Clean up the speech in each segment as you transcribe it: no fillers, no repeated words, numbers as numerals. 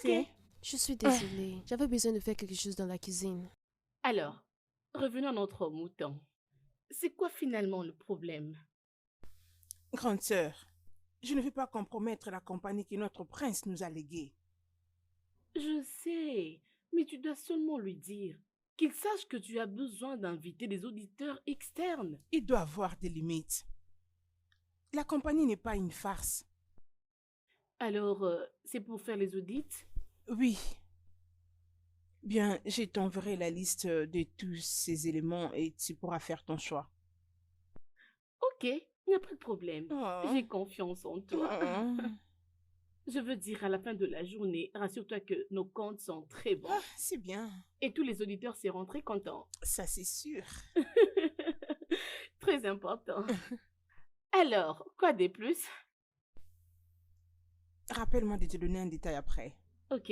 Ok. Je suis désolée. J'avais besoin de faire quelque chose dans la cuisine. Alors, revenons à notre mouton. C'est quoi finalement le problème? Grande sœur, je ne veux pas compromettre la compagnie que notre prince nous a léguée. Je sais, mais tu dois seulement lui dire qu'il sache que tu as besoin d'inviter des auditeurs externes. Il doit avoir des limites. La compagnie n'est pas une farce. Alors, c'est pour faire les audits? Oui. Bien, je t'enverrai la liste de tous ces éléments et tu pourras faire ton choix. Ok, il n'y a pas de problème. Oh. J'ai confiance en toi. Oh. Je veux dire, à la fin de la journée, rassure-toi que nos comptes sont très bons. Ah, c'est bien. Et tous les auditeurs seront très contents. Ça, c'est sûr. Très important. Alors, quoi de plus? Rappelle-moi de te donner un détail après. Ok.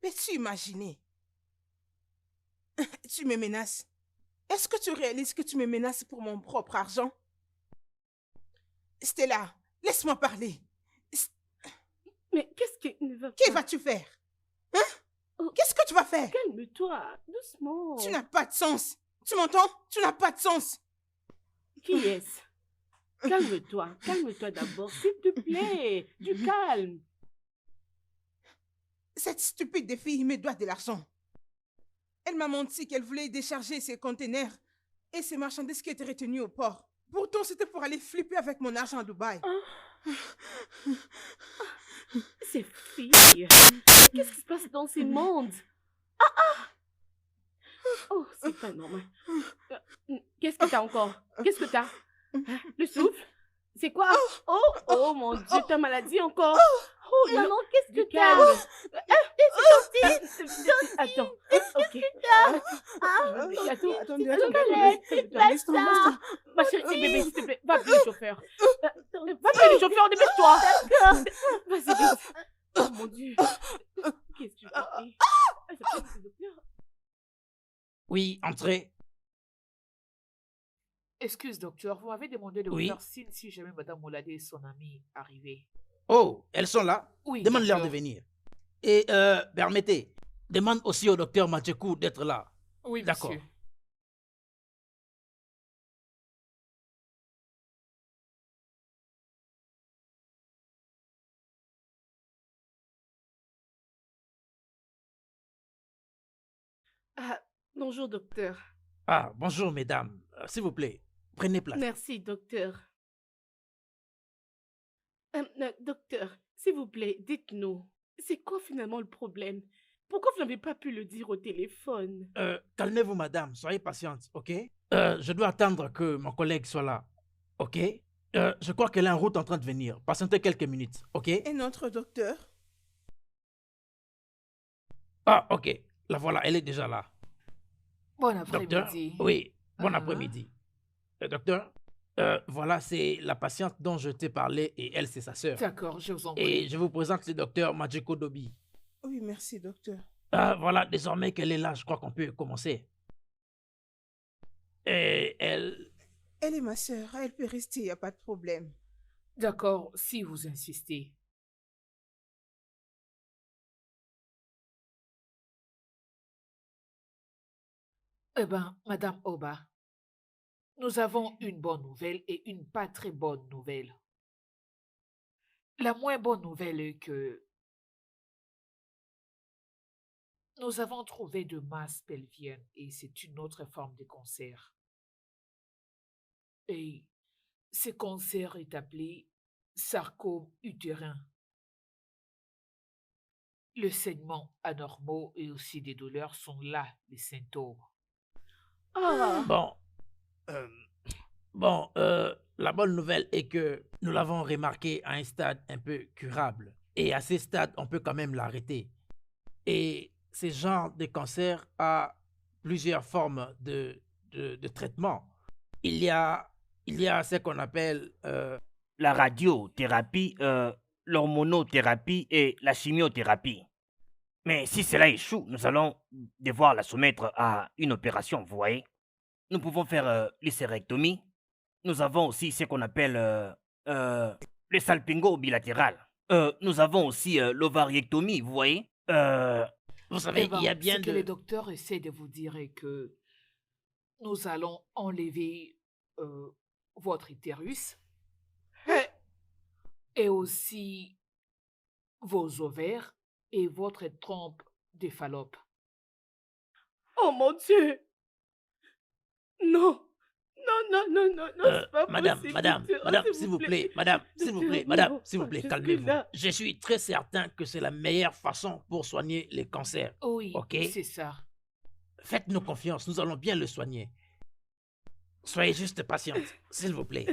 Peux-tu imaginer? Tu me menaces. Est-ce que tu réalises que tu me menaces pour mon propre argent? Stella, laisse-moi parler. Mais qu'est-ce qui ne va Que pas? vas-tu faire? Hein? Oh. Qu'est-ce que tu vas faire? Calme-toi, doucement. Tu n'as pas de sens. Tu m'entends? Tu n'as pas de sens. Qui est-ce? Calme-toi d'abord, s'il te plaît. Du calme. Cette stupide de fille me doit de l'argent. Elle m'a menti qu'elle voulait décharger ses conteneurs et ses marchandises qui étaient retenues au port. Pourtant, c'était pour aller flipper avec mon argent à Dubaï. Ces filles. Qu'est-ce qui se passe dans ces mondes? Oh, c'est pas normal. Qu'est-ce que t'as encore? Qu'est-ce que t'as? Hein? Le souffle? C'est quoi? Oh mon Dieu, ta maladie encore? Oh, Maman, qu'est-ce du que t'as? calme. Tantine, Attends. Ok. Attends. Attendez, Calme-toi. Ma chérie, bébé, s'il te plaît, va appeler le chauffeur. Va appeler le chauffeur, dépêche-toi. Vas-y, vite. Oh mon Dieu. Qu'est-ce que tu fais? Ça fait des docteurs. Oui, entrez. Excuse, docteur, vous m'avez demandé de Oui. vous faire signe si jamais Madame Moulade et son amie arrivaient. Oh, elles sont là. Oui, Demande-leur de docteur. venir. Et permettez, demande aussi au docteur Matchekou d'être là. Oui, D'accord. monsieur. Ah, bonjour, docteur. Ah, bonjour mesdames. S'il vous plaît, prenez place. Merci, docteur. Docteur, s'il vous plaît, dites-nous, c'est quoi finalement le problème? Pourquoi vous n'avez pas pu le dire au téléphone? Calmez-vous madame, soyez patiente, ok? Je dois attendre que mon collègue soit là, ok? Je crois qu'elle est en route en train de venir. Patientez quelques minutes, ok? Et notre docteur? Ah, ok. La voilà, elle est déjà là. Bon Docteur? après-midi. Oui, bon Ah. après-midi. Docteur, voilà, c'est la patiente dont je t'ai parlé et elle, c'est sa sœur. D'accord, je vous en prie. Et je vous présente le docteur Majiko Dobi. Oui, merci, docteur. Voilà, désormais qu'elle est là, je crois qu'on peut commencer. Et elle... Elle est ma sœur, elle peut rester, il n'y a pas de problème. D'accord, si vous insistez. Eh bien, Madame Oba, nous avons une bonne nouvelle et une pas très bonne nouvelle. La moins bonne nouvelle est que nous avons trouvé de masse pelvienne et c'est une autre forme de cancer. Et ce cancer est appelé sarcome utérin. Le saignement anormaux et aussi des douleurs sont là, les symptômes. Ah, Bon, la bonne nouvelle est que nous l'avons remarqué à un stade un peu curable. Et à ce stade, on peut quand même l'arrêter. Et ce genre de cancer a plusieurs formes de traitement. Il y a ce qu'on appelle La radiothérapie, l'hormonothérapie et la chimiothérapie. Mais si cela échoue, nous allons devoir la soumettre à une opération, vous voyez. Nous pouvons faire l'hystérectomie, nous avons aussi ce qu'on appelle le salpingo bilatéral. Nous avons aussi l'ovariectomie, vous voyez. Vous savez, Eh ben, il y a bien ce que les de... docteurs essaient de vous dire est que nous allons enlever votre utérus et aussi vos ovaires et votre trompe de Fallope. Oh mon Dieu! Non! Non, non, non, non, non, c'est pas madame, possible, madame, docteur. Oh, madame, s'il s'il vous vous plaît. plaît, madame, s'il vous plaît, Docteur, madame, non, s'il vous pas plaît, jusque-là. calmez-vous. Je suis très certain que c'est la meilleure façon pour soigner les cancers. Oui, Ok. c'est ça. Faites-nous confiance, nous allons bien le soigner. Soyez juste patiente, s'il vous plaît.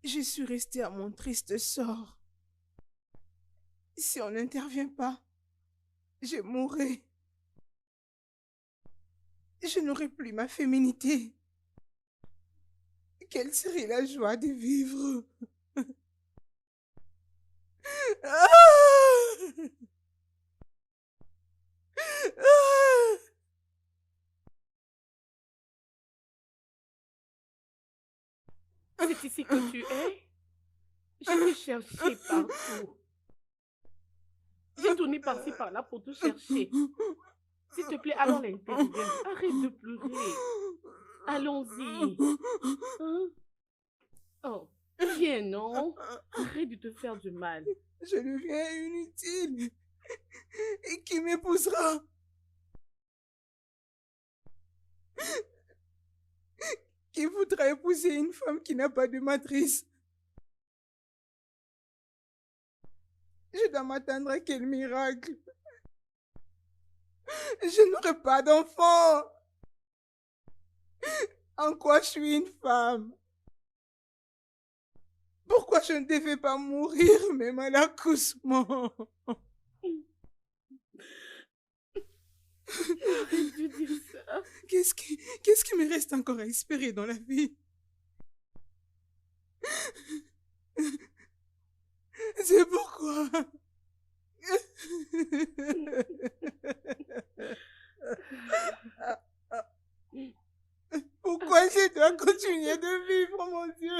Je suis restée à mon triste sort. Si on n'intervient pas, je mourrai. Je n'aurai plus ma féminité. Quelle serait la joie de vivre? Ah! Ah! C'est ici que tu es? Je t'ai cherché partout. J'ai tourné par-ci par-là pour te chercher. S'il te plaît, allons à l'intérieur. Arrête de pleurer. Allons-y. Hein? Oh, viens, non? Arrête de te faire du mal. Je deviens inutile. Et qui m'épousera? Qui voudra épouser une femme qui n'a pas de matrice? Je dois m'attendre à quel miracle? Je n'aurai pas d'enfant. En quoi je suis une femme? Pourquoi je ne devais pas mourir même à l'accouchement? Arrête de dire ça. Qu'est-ce qui me reste encore à espérer dans la vie? C'est pourquoi... Pourquoi je dois continuer de vivre, mon Dieu?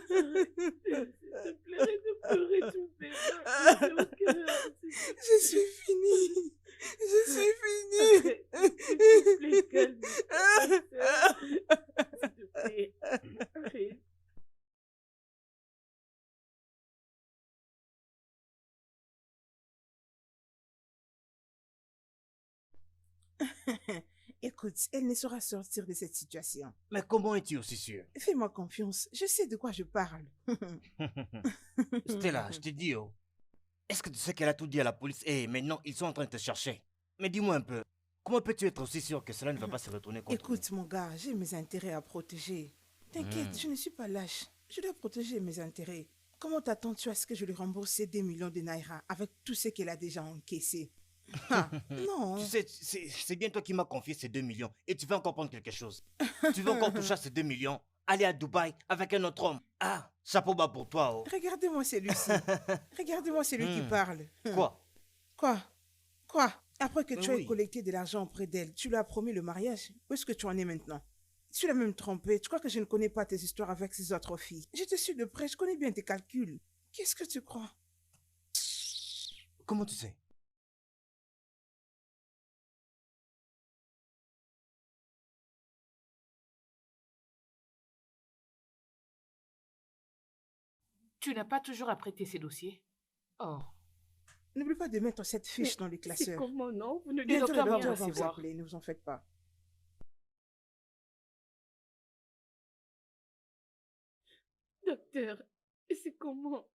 S'il te plaît, arrête de pleurer, tu me fais mal au cœur. Je suis finie. Je suis finie. S'il te plaît, calme-toi. S'il te plaît, arrête. Écoute, elle ne saura sortir de cette situation. Mais comment es-tu aussi sûr? Fais-moi confiance, je sais de quoi je parle. Stella, je te dis, oh. Est-ce que tu sais qu'elle a tout dit à la police et maintenant ils sont en train de te chercher? Mais dis-moi un peu, comment peux-tu être aussi sûr que cela ne va pas se retourner contre Écoute, mon gars, j'ai mes intérêts à protéger. T'inquiète, je ne suis pas lâche. Je dois protéger mes intérêts. Comment t'attends-tu à ce que je lui rembourse ces 2 millions de naira avec tout ce qu'elle a déjà encaissé? Ah, non. Tu sais, c'est bien toi qui m'as confié ces 2 millions et tu veux encore prendre quelque chose. Tu veux encore toucher à ces 2 millions, aller à Dubaï avec un autre homme. Ah, chapeau bas pour toi, oh. Regardez-moi celui-ci. Regardez-moi celui qui parle. Quoi? Quoi? Après que Mais tu aies oui. collecté de l'argent auprès d'elle, tu lui as promis le mariage. Où est-ce que tu en es maintenant? Tu l'as même trompé. Tu crois que je ne connais pas tes histoires avec ces autres filles? Je te suis de près, je connais bien tes calculs. Qu'est-ce que tu crois? Comment tu sais? Tu n'as pas toujours apprêté ces dossiers? Oh, N'oublie pas de mettre cette fiche dans le C'est classeur. comment, non? Vous ne Le dites Bientôt, docteur le va docteur vous va vous recevoir. appeler, ne vous en faites pas. Docteur, c'est comment?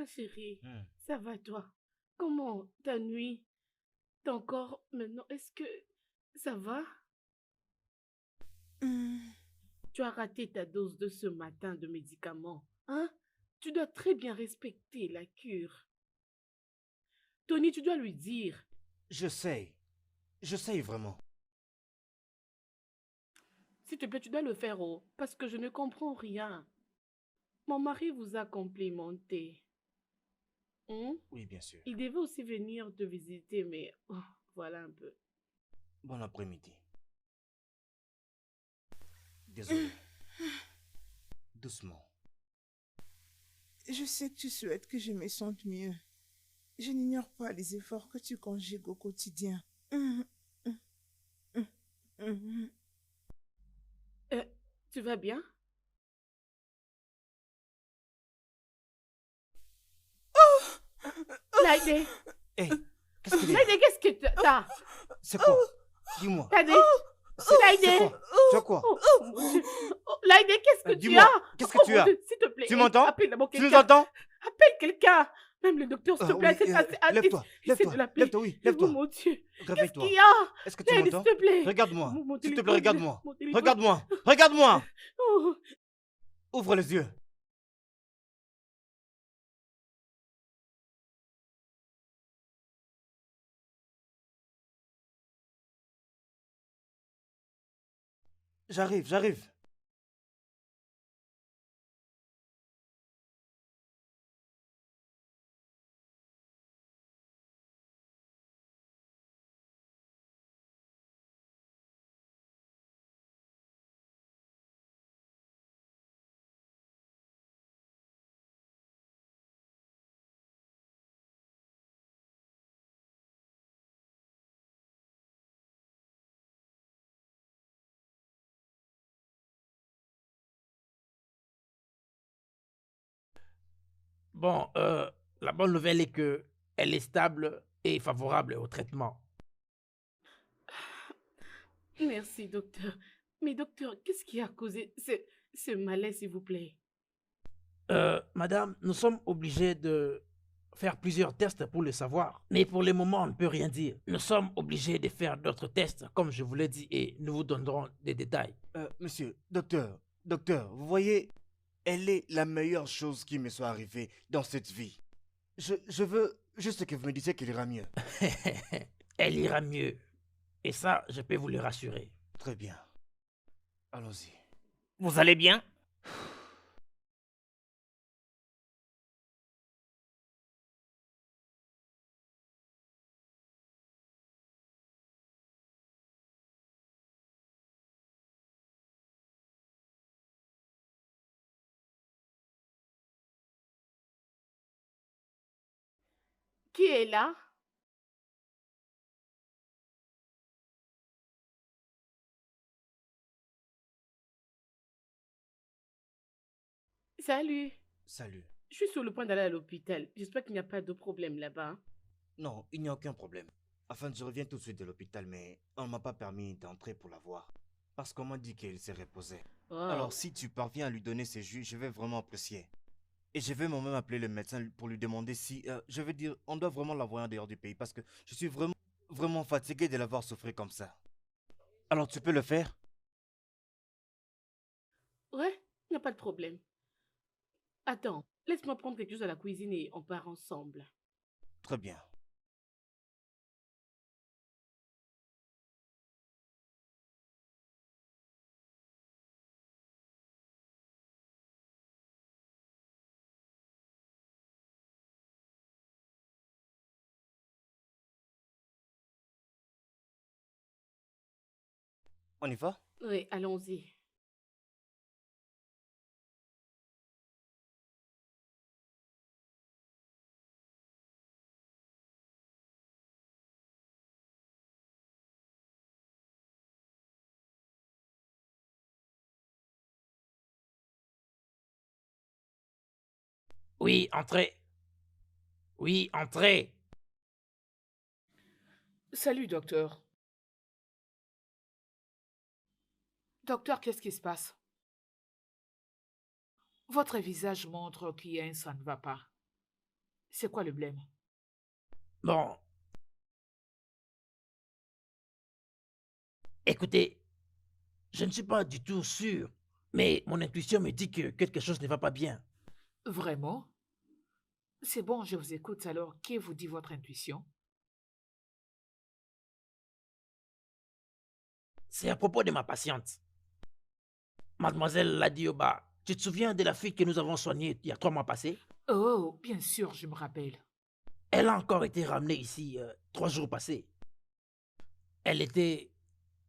Ma chérie, Hmm. ça va toi? Comment ta nuit? T'as encore maintenant, est-ce que ça va? Hmm. Tu as raté ta dose de ce matin de médicaments, hein? Tu dois très bien respecter la cure. Tony, tu dois lui dire. Je sais vraiment. S'il te plaît, tu dois le faire, oh, parce que je ne comprends rien. Mon mari vous a complimenté. Hein? Oui, bien sûr. Il devait aussi venir te visiter, mais oh, voilà un peu. Bon après-midi. Désolé. Doucement. Je sais que tu souhaites que je me sente mieux. Je n'ignore pas les efforts que tu conjugues au quotidien. Euh, Tu vas bien? Laïdé! Hé, qu'est-ce qu'il y a? Laïdé, qu'est-ce que t'as? C'est quoi? Dis-moi. Laïdé! C'est Laïdé! quoi? Tu as quoi? Oh, mon Dieu. Oh, Laïdé, qu'est-ce que tu Dis-moi, as? qu'est-ce que Oh, tu mon as? Dieu, s'il te plaît. Tu m'entends? Appelle d'abord Tu nous quelqu'un. entends? Appelle quelqu'un. Même le docteur, s'il te plaît. Oui, lève-toi, Essaie de l'appeler. lève-toi, oui, Oh, lève-toi. mon Dieu. Qu'est-ce Réveille-toi. qu'il y a? Est-ce que tu Laïdé, m'entends? s'il te plaît. Regarde-moi. Mon S'il te téléphone, plaît, regarde-moi. mon téléphone. Regarde-moi. Regarde-moi. Oh. Ouvre les yeux. J'arrive. Bon, la bonne nouvelle est que elle est stable et favorable au traitement. Merci, docteur. Mais docteur, qu'est-ce qui a causé ce malaise, s'il vous plaît? Madame, nous sommes obligés de faire plusieurs tests pour le savoir. Mais pour le moment, on ne peut rien dire. Nous sommes obligés de faire d'autres tests, comme je vous l'ai dit, et nous vous donnerons des détails. Monsieur, docteur, vous voyez, elle est la meilleure chose qui me soit arrivée dans cette vie. Je veux juste que vous me disiez qu'elle ira mieux. Elle ira mieux. Et ça, je peux vous le rassurer. Très bien. Allons-y. Vous allez bien? Qui est là? Salut. Salut. Je suis sur le point d'aller à l'hôpital. J'espère qu'il n'y a pas de problème là-bas, hein. Non, il n'y a aucun problème. Enfin, je reviens tout de suite de l'hôpital, mais on ne m'a pas permis d'entrer pour la voir. Parce qu'on m'a dit qu'elle s'est reposée. Oh. Alors, si tu parviens à lui donner ses jus, je vais vraiment apprécier. Et je vais moi-même appeler le médecin pour lui demander si... je veux dire, on doit vraiment l'avoir en dehors du pays parce que je suis vraiment fatigué de l'avoir souffrir comme ça. Alors, tu peux le faire? Ouais, il n'y a pas de problème. Attends, laisse-moi prendre quelque chose à la cuisine et on part ensemble. Très bien. On y va? Oui, allons-y. Oui, entrez. Oui, entrez. Salut, docteur. Docteur, qu'est-ce qui se passe? Votre visage montre qu'il y a ça ne va pas. C'est quoi le blême? Bon, écoutez, je ne suis pas du tout sûr, mais mon intuition me dit que quelque chose ne va pas bien. Vraiment? C'est bon, je vous écoute alors. Qui vous dit votre intuition? C'est à propos de ma patiente, Mademoiselle Ladioba. Tu te souviens de la fille que nous avons soignée il y a 3 mois passés? Oh, bien sûr, je me rappelle. Elle a encore été ramenée ici 3 jours passés. Elle était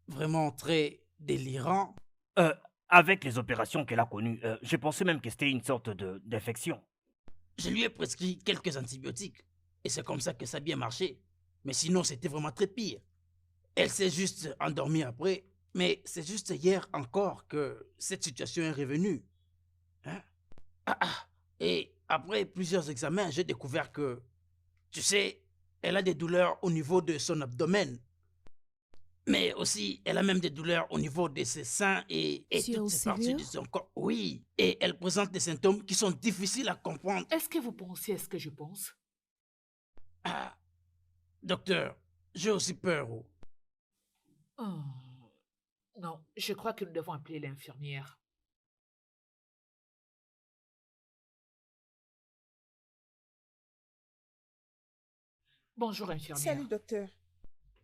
vraiment très délirante. Euh, Avec les opérations qu'elle a connues, je pensais même que c'était une sorte d'infection. Je lui ai prescrit quelques antibiotiques et c'est comme ça que ça a bien marché. Mais sinon, c'était vraiment très pire. Elle s'est juste endormie après, mais c'est juste hier encore que cette situation est revenue. Hein? Et après plusieurs examens, j'ai découvert que, tu sais, elle a des douleurs au niveau de son abdomen. Mais aussi, elle a même des douleurs au niveau de ses seins et C'est toutes au ces parties sérieux? de son corps. Oui, et elle présente des symptômes qui sont difficiles à comprendre. Est-ce que vous pensez à ce que je pense? Ah, docteur, j'ai aussi peur. Oh. Hmm, Non, je crois que nous devons appeler l'infirmière. Bonjour, Salut, infirmière. docteur.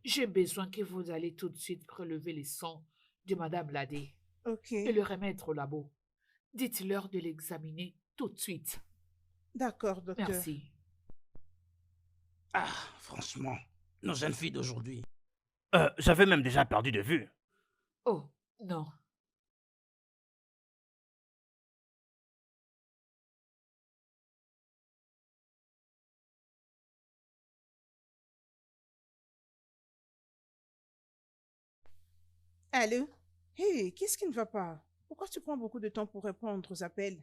J'ai besoin que vous allez tout de suite prélever les sangs de Madame Ladé Ok, et le remettre au labo. Dites-leur de l'examiner tout de suite. d'accord, docteur. Merci. Ah, franchement, nos jeunes filles d'aujourd'hui. J'avais même déjà perdu de vue. Oh, non. Allô? Hé, qu'est-ce qui ne va pas? Pourquoi tu prends beaucoup de temps pour répondre aux appels?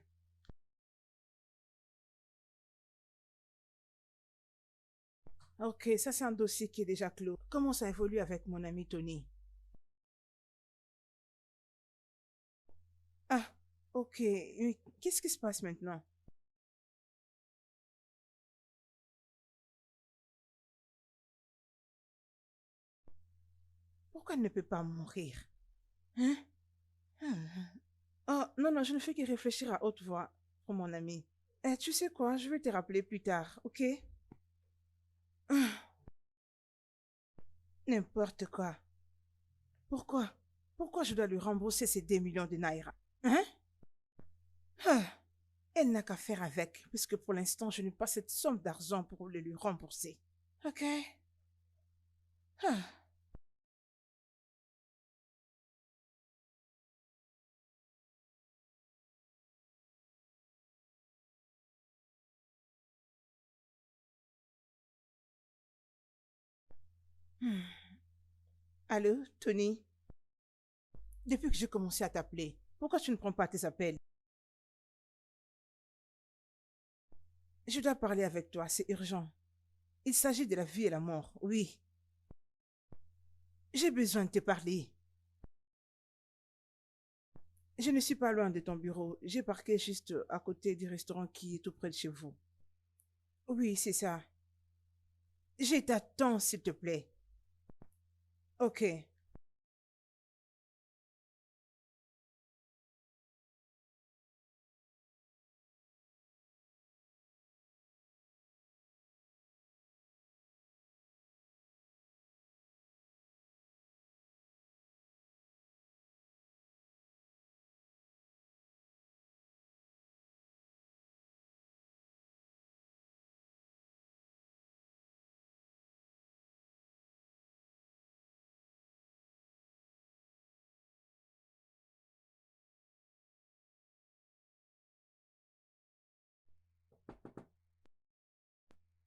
Ok, ça c'est un dossier qui est déjà clos. Comment ça évolue avec mon ami Tony? Ah, ok. Mais qu'est-ce qui se passe maintenant? Pourquoi elle ne peut pas mourir? Hein? Oh, non, non, je ne fais que réfléchir à haute voix pour mon ami. Tu sais quoi, je vais te rappeler plus tard, ok? Ah, n'importe quoi. Pourquoi? Pourquoi je dois lui rembourser ces 2 millions de naira? Hein? Ah, elle n'a qu'à faire avec, puisque pour l'instant, je n'ai pas cette somme d'argent pour le lui rembourser. Ok? Ah. Hmm. Allô, Tony? Depuis que j'ai commencé à t'appeler, pourquoi tu ne prends pas tes appels? Je dois parler avec toi, c'est urgent. Il s'agit de la vie et la mort, oui. J'ai besoin de te parler. Je ne suis pas loin de ton bureau. J'ai parqué juste à côté du restaurant qui est tout près de chez vous. Oui, c'est ça. Je t'attends, s'il te plaît. Ok.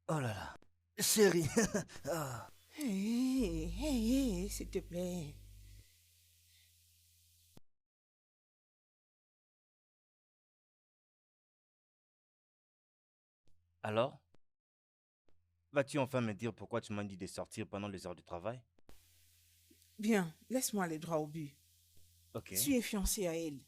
Oh là là. Chérie. Ah. Hé, hé, hé, s'il te plaît. Alors, vas-tu enfin me dire pourquoi tu m'as dit de sortir pendant les heures de travail? Bien, laisse-moi aller droit au but. Ok. Tu es fiancé à elle.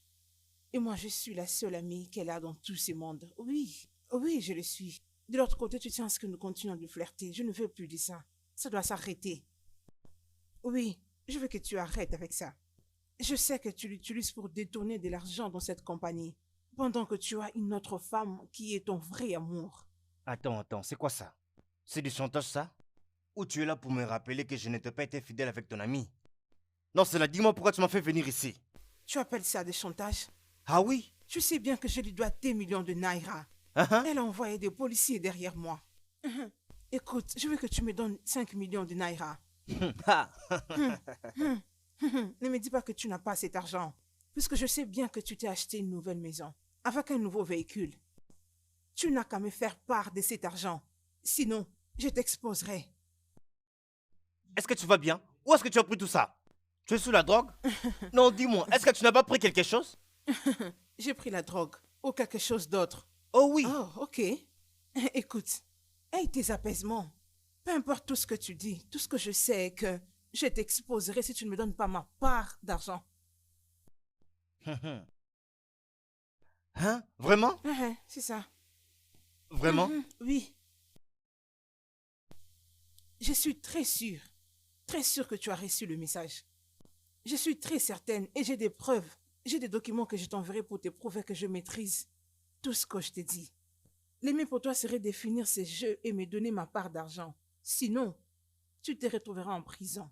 Et moi, je suis la seule amie qu'elle a dans tout ce monde. Oui, oui, je le suis. De l'autre côté, tu tiens à ce que nous continuons de flirter. Je ne veux plus de ça. Ça doit s'arrêter. Oui, je veux que tu arrêtes avec ça. Je sais que tu l'utilises pour détourner de l'argent dans cette compagnie, pendant que tu as une autre femme qui est ton vrai amour. Attends, c'est quoi ça? C'est du chantage ça? Ou tu es là pour me rappeler que je n'étais pas été fidèle avec ton ami? Non, cela dis-moi pourquoi tu m'as fait venir ici. Tu appelles ça des chantages? Ah oui? Tu sais bien que je lui dois des millions de naira. Hein? Elle a envoyé des policiers derrière moi. Écoute, je veux que tu me donnes 5 millions de naira. Ah. Ne me dis pas que tu n'as pas cet argent, puisque je sais bien que tu t'es acheté une nouvelle maison, avec un nouveau véhicule. Tu n'as qu'à me faire part de cet argent. Sinon, je t'exposerai. Est-ce que tu vas bien? Où est-ce que tu as pris tout ça? Tu es sous la drogue? Non, dis-moi, est-ce que tu n'as pas pris quelque chose? J'ai pris la drogue, ou quelque chose d'autre. Oh oui. Oh, ok. Écoute, aie tes apaisements. Peu importe tout ce que tu dis, tout ce que je sais est que je t'exposerai si tu ne me donnes pas ma part d'argent. Hein? Vraiment? C'est ça. Vraiment? Oui. Je suis très sûre que tu as reçu le message. Je suis très certaine et j'ai des preuves. J'ai des documents que je t'enverrai pour te prouver que je maîtrise tout ce que je t'ai dit. Le mieux pour toi serait de finir ces jeux et me donner ma part d'argent. Sinon, tu te retrouveras en prison.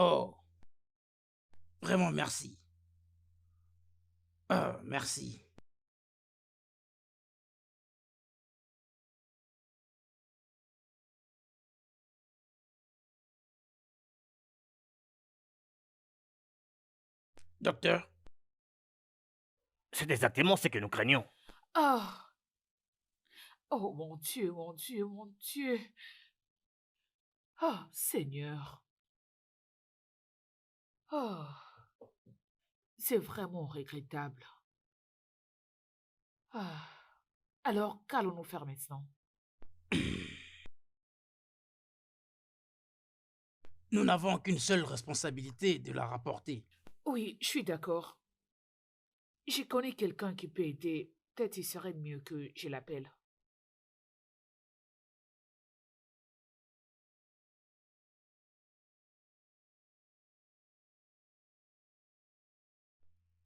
Oh, vraiment merci. Merci. Docteur, C'est exactement ce que nous craignons. Ah, oh mon Dieu, mon Dieu, mon Dieu. Ah, Seigneur. Ah, c'est vraiment regrettable. Ah, alors qu'allons-nous faire maintenant? nous n'avons qu'une seule responsabilité de la rapporter. Oui, je suis d'accord. Je connais quelqu'un qui peut aider. Peut-être il serait mieux que je l'appelle.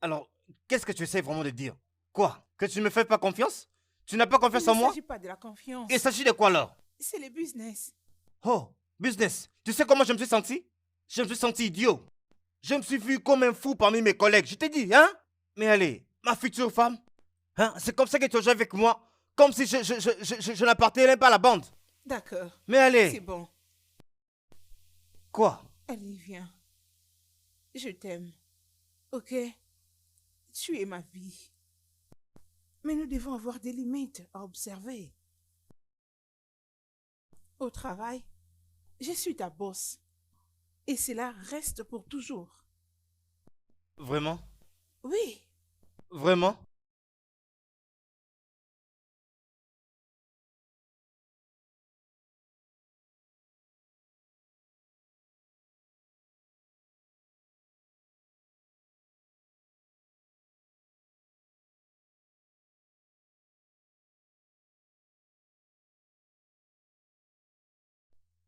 Alors, qu'est-ce que tu essaies vraiment de dire? Quoi? Que tu ne me fais pas confiance? Tu n'as pas Il confiance ne en moi? s'agit pas de la confiance. Il s'agit de quoi alors? C'est le business. Oh, business. Tu sais comment je me suis senti? Je me suis senti idiot. Je me suis vu comme un fou parmi mes collègues. Je t'ai dit, hein? Mais allez, ma future femme, hein? C'est comme ça que tu as joué avec moi. Comme si je n'appartenais pas à la bande. D'accord. Mais allez. C'est bon. Quoi? Allez, viens. Je t'aime. Ok? Tu es ma vie. Mais nous devons avoir des limites à observer. Au travail, je suis ta boss. Et cela reste pour toujours. Vraiment? Oui. Vraiment?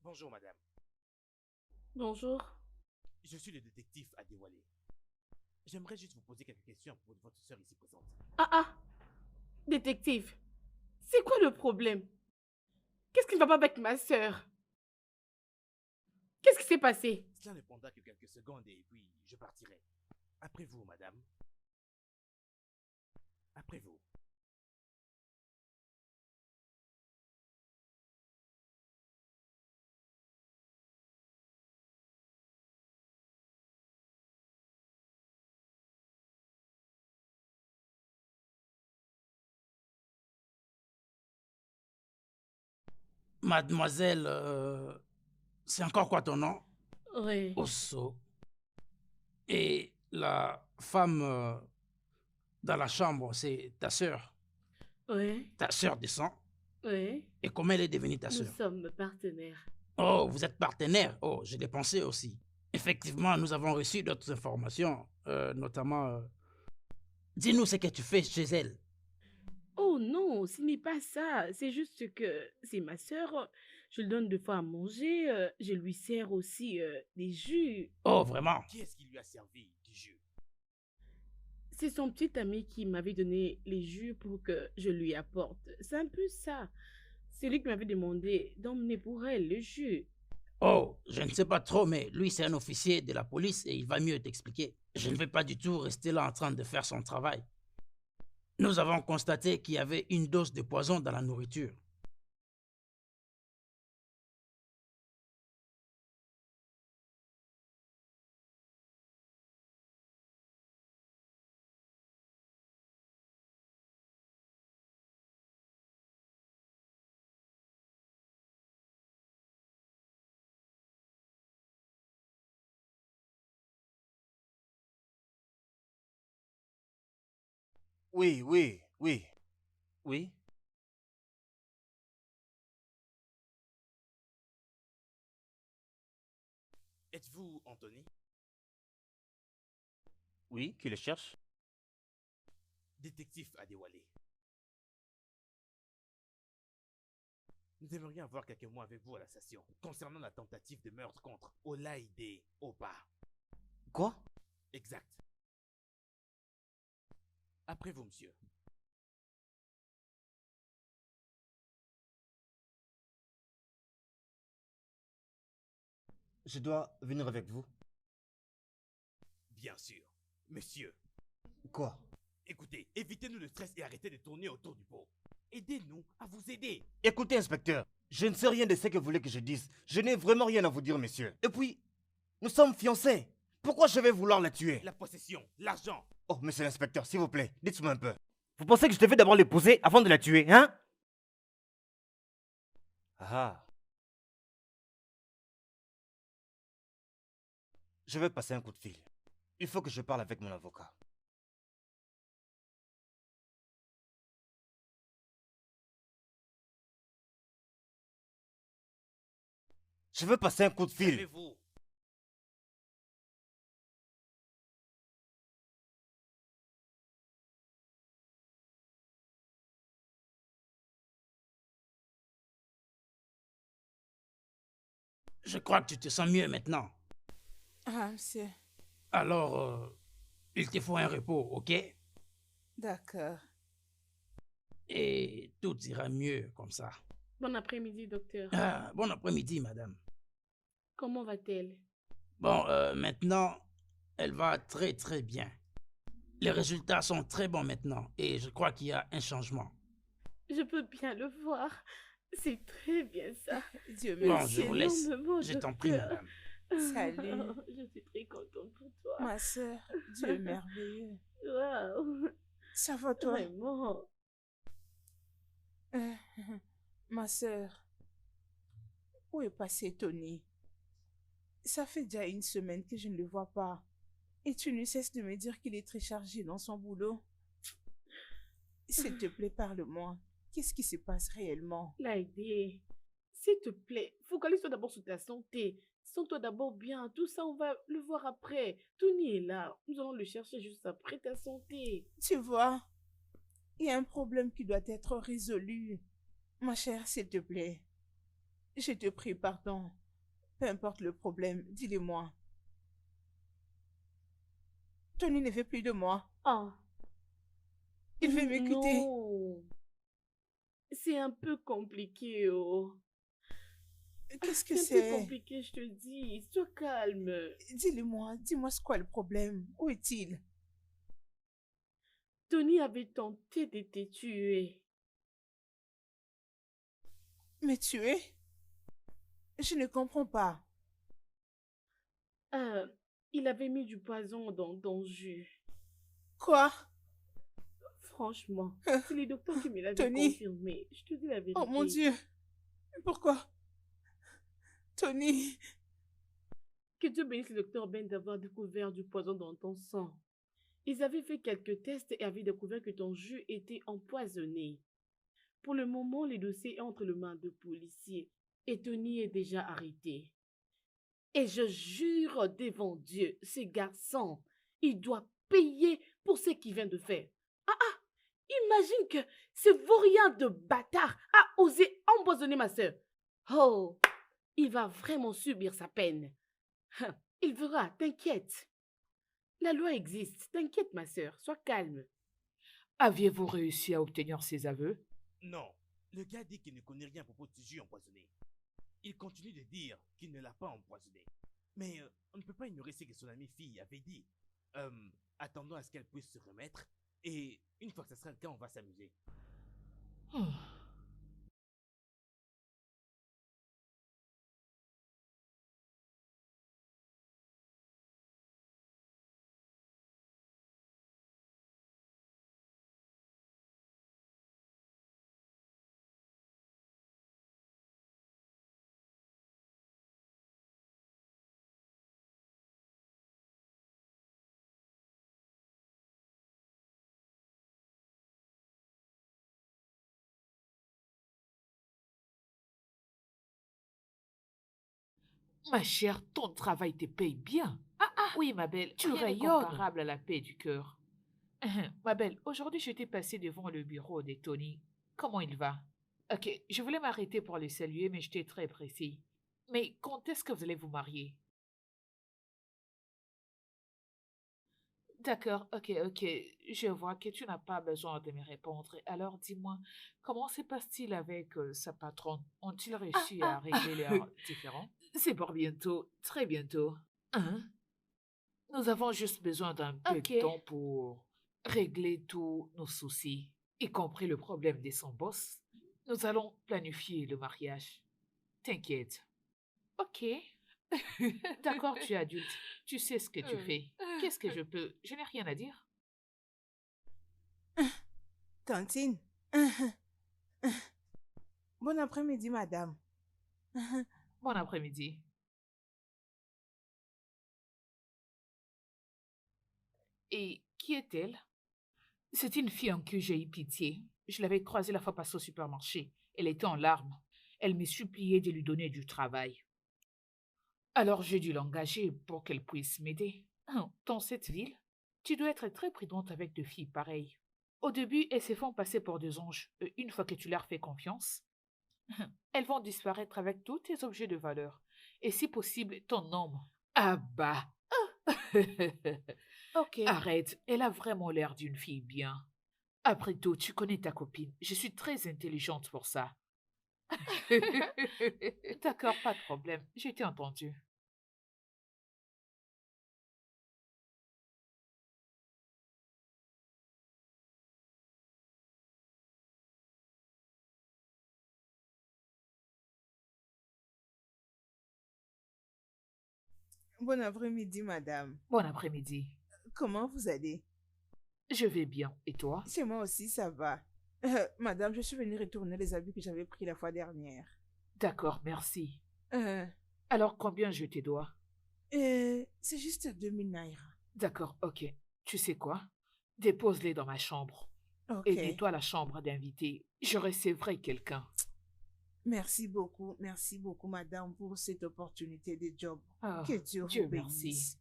Bonjour madame, Bonjour. je suis le détective Adewale. J'aimerais juste vous poser quelques questions à propos de votre soeur ici présente. Ah ah, détective, c'est quoi le problème? Qu'est-ce qui ne va pas avec ma sœur? Qu'est-ce qui s'est passé? Cela ne prendra que quelques secondes et puis je partirai. Après vous madame. Après vous. Mademoiselle, c'est encore quoi ton nom? Oui. Osso. Et la femme dans la chambre, c'est ta sœur. Oui. Ta sœur de sang. Oui. Et comment elle est devenue ta Nous sœur? sommes partenaires. Oh, vous êtes partenaire. Oh, je l'ai pensé aussi. Effectivement, nous avons reçu d'autres informations, notamment... Dis-nous ce que tu fais chez elle. Oh non, ce n'est pas ça. C'est juste que c'est ma sœur. Je lui donne 2 fois à manger. Je lui sers aussi des jus. Oh, vraiment? Qui est-ce qui lui a servi du jus? C'est son petit ami qui m'avait donné les jus pour que je lui apporte. C'est un peu ça. C'est lui qui m'avait demandé d'emmener pour elle le jus. Oh, je ne sais pas trop, mais lui, c'est un officier de la police et il va mieux t'expliquer. Je ne vais pas du tout rester là en train de faire son travail. Nous avons constaté qu'il y avait une dose de poison dans la nourriture. Oui, oui, oui. Oui. Êtes-vous Anthony? Oui, qui le cherche? Détective Adewale. Nous aimerions avoir quelques mots avec vous à la station concernant la tentative de meurtre contre Olaide Oba. Quoi? Exact. Après vous, monsieur. Je dois venir avec vous. Bien sûr. Monsieur, Quoi? écoutez, évitez-nous le stress et arrêtez de tourner autour du pot. Aidez-nous à vous aider. Écoutez, inspecteur, je ne sais rien de ce que vous voulez que je dise. Je n'ai vraiment rien à vous dire, monsieur. Et puis, nous sommes fiancés. Pourquoi je vais vouloir la tuer? La possession, l'argent. Oh, monsieur l'inspecteur, s'il vous plaît, dites-moi un peu. Vous pensez que je devais d'abord l'épouser avant de la tuer, hein? Ah. Je vais passer un coup de fil. Il faut que je parle avec mon avocat. Je veux passer un coup de fil. Calmez-vous. Je crois que tu te sens mieux maintenant. Ah, monsieur. Alors, il te faut un repos, ok? D'accord. Et tout ira mieux comme ça. Bon après-midi, docteur. Ah, bon après-midi, madame. Comment va-t-elle? Bon, maintenant, elle va très très bien. Les résultats sont très bons maintenant et je crois qu'il y a un changement. Je peux bien le voir. C'est très bien ça. Dieu Bon, merci. je vous laisse. Énormément, Je t'en prie, docteur. madame. Salut. Je suis très contente pour toi. Ma soeur, Dieu est merveilleux. Waouh. Ça va toi? Vraiment. Euh, ma soeur, où est passé Tony? Ça fait déjà 1 semaine que je ne le vois pas. Et tu ne cesses de me dire qu'il est très chargé dans son boulot. S'il te plaît, parle-moi. Qu'est-ce qui se passe réellement? Laïdé, s'il te plaît, focalise-toi d'abord sur ta santé. Sens-toi d'abord bien. Tout ça, on va le voir après. Tony est là. Nous allons le chercher juste après ta santé. Tu vois, il y a un problème qui doit être résolu. Ma chère, s'il te plaît. Je te prie, pardon. Peu importe le problème, dis-le-moi. Tony ne veut plus de moi. Oh. Il veut me quitter. Non. C'est un peu compliqué, oh. Qu'est-ce que C'est un peu c'est? compliqué, je te dis. Sois calme. Dis-le-moi, dis-moi c'est quoi le problème? Où est-il? Tony avait tenté de te tuer. Me tuer? Je ne comprends pas. Il avait mis du poison dans ton jus. Quoi? Franchement, c'est les docteurs qui me l'avaient Tony. confirmé. Je te dis la vérité. Oh mon Dieu! Pourquoi? Tony, Que Dieu bénisse le docteur Ben d'avoir découvert du poison dans ton sang. Ils avaient fait quelques tests et avaient découvert que ton jus était empoisonné. Pour le moment, le dossier est entre les mains de policiers et Tony est déjà arrêté. Et je jure devant Dieu, ce garçon, il doit payer pour ce qu'il vient de faire. Imagine que ce vaurien de bâtard a osé empoisonner ma sœur. Oh, il va vraiment subir sa peine. Il verra, t'inquiète. La loi existe, t'inquiète ma sœur, sois calme. Aviez-vous réussi à obtenir ses aveux? Non, le gars dit qu'il ne connaît rien à propos de ce jus empoisonné. Il continue de dire qu'il ne l'a pas empoisonné. Mais on ne peut pas ignorer ce que son amie fille avait dit. Attendons à ce qu'elle puisse se remettre. Et une fois que ça sera le cas, on va s'amuser. Oh. Ma chère, ton travail te paye bien. Oui, ma belle, tu rien n'est rayonnes. Comparable à la paix du cœur. Ma belle, aujourd'hui, j'étais passée devant le bureau de Tony. Comment il va? Ok, je voulais m'arrêter pour le saluer, mais j'étais très précis. Mais quand est-ce que vous allez vous marier? D'accord, ok, ok. Je vois que tu n'as pas besoin de me répondre. Alors dis-moi, comment se passe-t-il avec sa patronne? Ont-ils réussi à régler leurs différends? C'est pour bientôt, très bientôt. Hein? Nous avons juste besoin d'un peu de temps pour régler tous nos soucis, y compris le problème de son boss. Nous allons planifier le mariage. T'inquiète. Ok. D'accord, tu es adulte. Tu sais ce que tu fais. Qu'est-ce que je peux? Je n'ai rien à dire. Tantine. Bon après-midi, madame. Bon après-midi. Et qui est-elle? C'est une fille en qui j'ai eu pitié. Je l'avais croisée la fois passée au supermarché. Elle était en larmes. Elle me suppliait de lui donner du travail. Alors j'ai dû l'engager pour qu'elle puisse m'aider. Dans cette ville, tu dois être très prudente avec deux filles pareilles. Au début, elles se font passer pour des anges. Une fois que tu leur fais confiance, elles vont disparaître avec tous tes objets de valeur. Et si possible, ton homme. Ah bah. Ok. Arrête, elle a vraiment l'air d'une fille bien. Après tout, tu connais ta copine. Je suis très intelligente pour ça. D'accord, pas de problème. J'ai été entendue. Bon après-midi, madame. Bon après-midi. Comment vous allez? Je vais bien. Et toi? Chez moi aussi, ça va. Madame, je suis venue retourner les habits que j'avais pris la fois dernière. D'accord, merci. Euh, Alors, combien je te dois? c'est juste 2000 naira. D'accord, ok. Tu sais quoi? Dépose-les dans ma chambre. Ok. Et nettoie la chambre d'invité. Je recevrai quelqu'un. Merci beaucoup, madame, pour cette opportunité de job. Ah, Que Dieu Dieu vous merci. bénisse.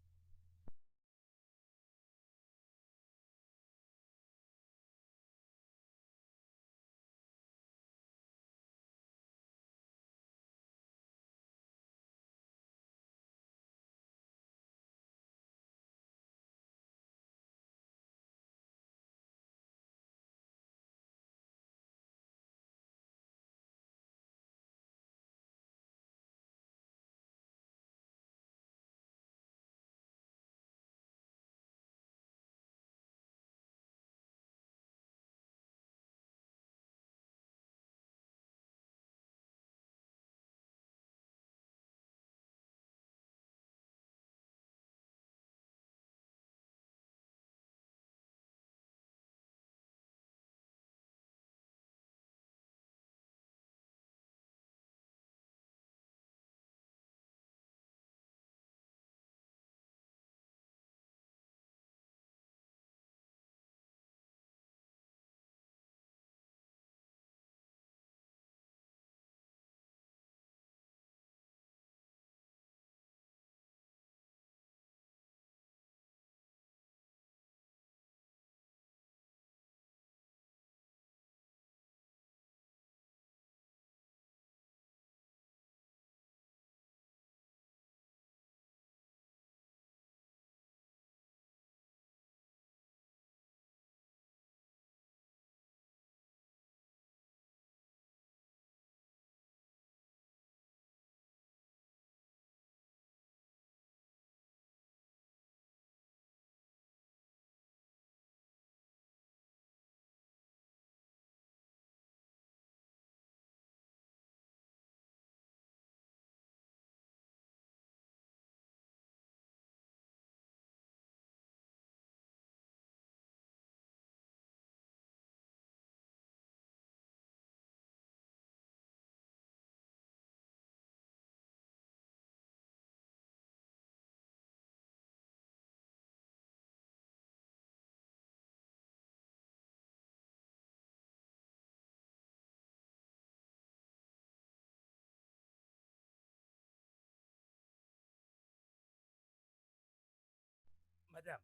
madame,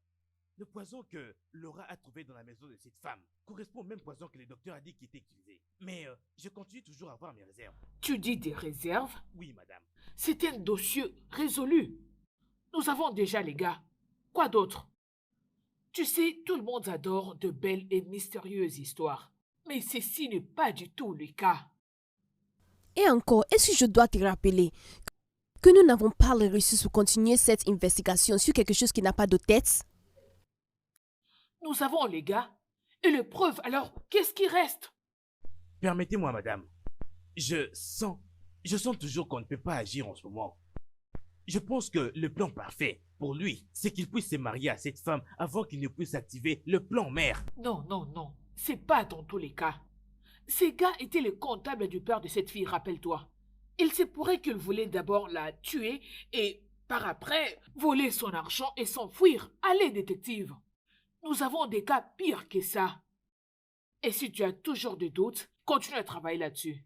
le poison que Laura a trouvé dans la maison de cette femme correspond au même poison que le docteur a dit qui était utilisé. Mais je continue toujours à avoir mes réserves. Tu dis des réserves? Oui, madame. C'est un dossier résolu. Nous avons déjà les gars. Quoi d'autre? Tu sais, tout le monde adore de belles et mystérieuses histoires. Mais ceci n'est pas du tout le cas. Et encore, est-ce que je dois te rappeler que nous n'avons pas les ressources pour continuer cette investigation sur quelque chose qui n'a pas de tête? Nous avons les gars. Et les preuves, alors, qu'est-ce qui reste? Permettez-moi, madame. Je sens toujours qu'on ne peut pas agir en ce moment. Je pense que le plan parfait pour lui, c'est qu'il puisse se marier à cette femme avant qu'il ne puisse activer le plan mère. Non, non, non. C'est pas dans tous les cas. Ces gars étaient les comptables du père de cette fille, rappelle-toi. Il se pourrait qu'ils voulaient d'abord la tuer et, par après, voler son argent et s'enfuir. Allez, détective. Nous avons des cas pires que ça. Et si tu as toujours des doutes, continue à travailler là-dessus.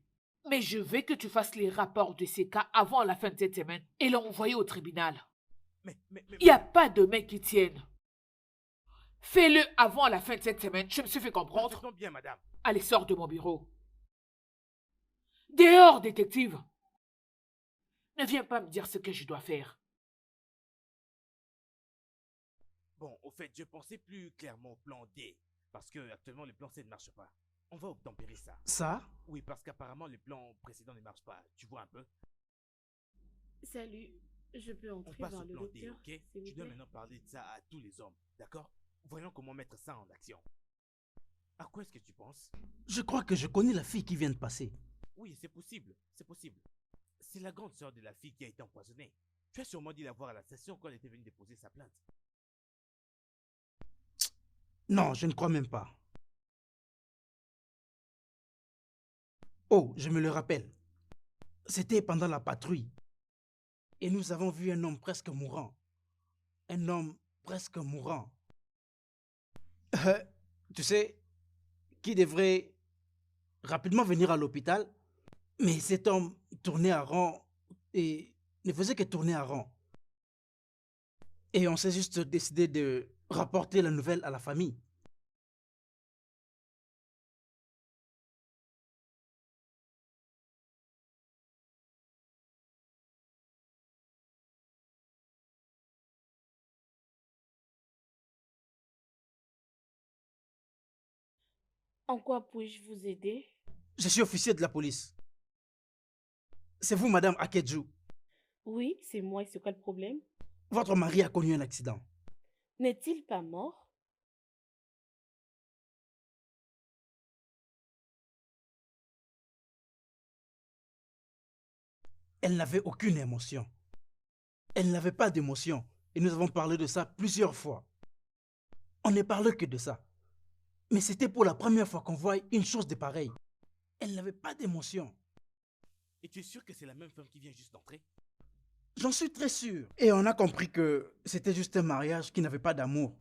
Mais je veux que tu fasses les rapports de ces cas avant la fin de cette semaine et l'envoyer au tribunal. Mais... Il n'y a pas de main qui tienne. Fais-le avant la fin de cette semaine, je me suis fait comprendre. Parfaitement bien, madame. Allez, sors de mon bureau. Dehors, détective. Ne viens pas me dire ce que je dois faire. Bon, au fait, je pensais plus clairement au plan D. Parce que actuellement, le plan C ne marche pas. On va obtempérer ça. Ça? Oui, parce qu'apparemment, le plan précédent ne marche pas. Tu vois un peu? Salut, je peux On entrer passe voir au le plan D, docteur, ok? s'il vous Tu dois plaît? maintenant parler de ça à tous les hommes, d'accord? Voyons comment mettre ça en action. À quoi est-ce que tu penses? Je crois que je connais la fille qui vient de passer. Oui, c'est possible, c'est possible. C'est la grande sœur de la fille qui a été empoisonnée. Tu as sûrement dû la voir à la station quand elle était venue déposer sa plainte. Non, je ne crois même pas. Oh, je me le rappelle. C'était pendant la patrouille. Et nous avons vu un homme presque mourant. Un homme presque mourant. Tu sais, qui devrait rapidement venir à l'hôpital, mais cet homme tournait à rond et ne faisait que tourner à rond. Et on s'est juste décidé de rapporter la nouvelle à la famille. En quoi puis-je vous aider? Je suis officier de la police. C'est vous, Madame Akedju. Oui, c'est moi, et c'est quoi le problème? Votre mari a connu un accident. N'est-il pas mort? Elle n'avait aucune émotion. Elle n'avait pas d'émotion. Et nous avons parlé de ça plusieurs fois. On ne parle que de ça. Mais c'était pour la première fois qu'on voit une chose de pareille. Elle n'avait pas d'émotion. Et tu es sûr que c'est la même femme qui vient juste d'entrer? J'en suis très sûr. Et on a compris que c'était juste un mariage qui n'avait pas d'amour.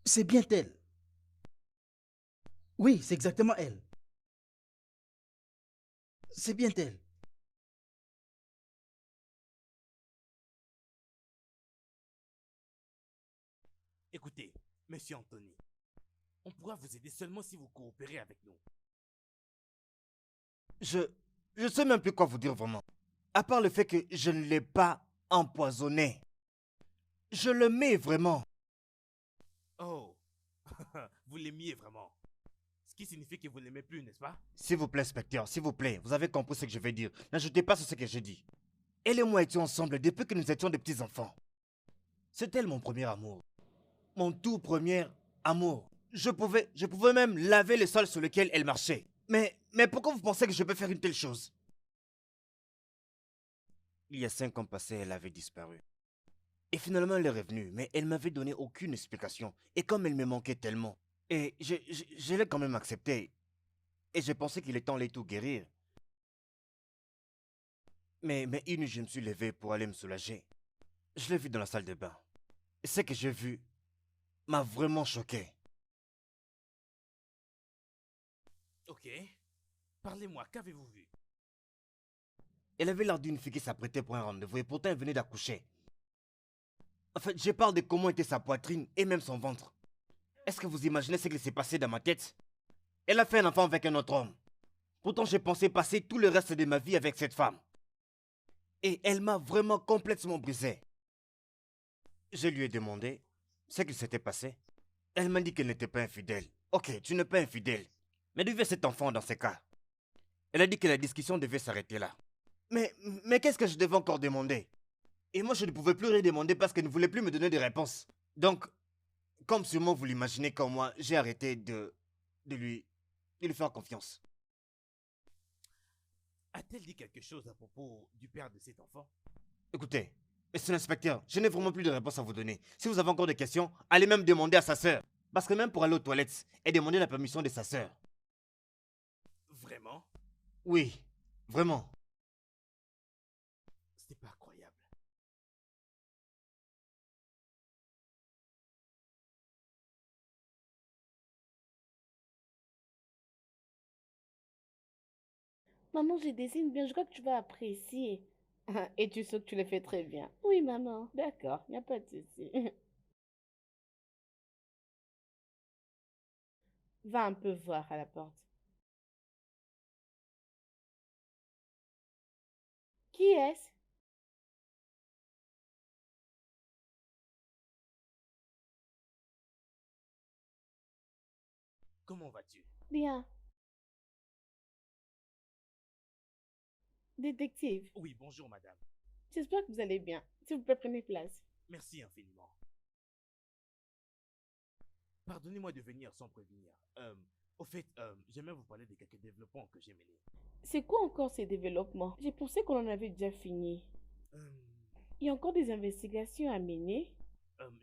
C'est bien elle. Oui, c'est exactement elle. C'est bien elle. Écoutez, monsieur Anthony, on pourra vous aider seulement si vous coopérez avec nous. Je sais même plus quoi vous dire vraiment. À part le fait que je ne l'ai pas empoisonné. Je le mets vraiment. Oh, vous l'aimiez vraiment. Ce qui signifie que vous ne l'aimez plus, n'est-ce pas? S'il vous plaît, inspecteur, s'il vous plaît, vous avez compris ce que je vais dire. N'ajoutez pas sur ce que j'ai dit. Elle et moi étions ensemble depuis que nous étions des petits enfants. C'est elle mon premier amour. Mon tout premier amour. Je pouvais même laver le sol sur lequel elle marchait. Mais pourquoi vous pensez que je peux faire une telle chose? Il y a 5 ans passés, elle avait disparu. Et finalement, elle est revenue, mais elle m'avait donné aucune explication. Et comme elle me manquait tellement, et je l'ai quand même accepté. Et j'ai pensé qu'il était temps de tout guérir. Mais une nuit, je me suis levé pour aller me soulager. Je l'ai vue dans la salle de bain. Et ce que j'ai vu m'a vraiment choqué. Ok. Parlez-moi, qu'avez-vous vu? Elle avait l'air d'une fille qui s'apprêtait pour un rendez-vous et pourtant elle venait d'accoucher. En fait, je parle de comment était sa poitrine et même son ventre. Est-ce que vous imaginez ce qui s'est passé dans ma tête? Elle a fait un enfant avec un autre homme. Pourtant, j'ai pensé passer tout le reste de ma vie avec cette femme. Et elle m'a vraiment complètement brisé. Je lui ai demandé ce qui s'était passé. Elle m'a dit qu'elle n'était pas infidèle. Ok, tu n'es pas infidèle. Mais d'où vient cet enfant dans ces cas? Elle a dit que la discussion devait s'arrêter là. Mais qu'est-ce que je devais encore demander? Et moi, je ne pouvais plus rien demander parce qu'elle ne voulait plus me donner des réponses. Donc, comme sûrement vous l'imaginez comme moi, j'ai arrêté de lui faire confiance. A-t-elle dit quelque chose à propos du père de cet enfant? Écoutez, monsieur l'inspecteur, je n'ai vraiment plus de réponse à vous donner. Si vous avez encore des questions, allez même demander à sa sœur. Parce que même pour aller aux toilettes, elle demandait la permission de sa sœur. Vraiment? Oui, vraiment. C'est pas croyable. Maman, je dessine bien, je crois que tu vas apprécier. Et tu sais que tu le fais très bien. Oui, maman. D'accord, il n'y a pas de souci. Va un peu voir à la porte. Qui est-ce? Comment vas-tu? Bien. Détective, Oui, bonjour madame. j'espère que vous allez bien. S'il vous plaît, prenez place. Merci infiniment. Pardonnez-moi de venir sans prévenir. Au fait, j'aimerais vous parler de quelques développements que j'ai menés. C'est quoi encore ces développements? J'ai pensé qu'on en avait déjà fini. Euh, Il y a encore des investigations à mener.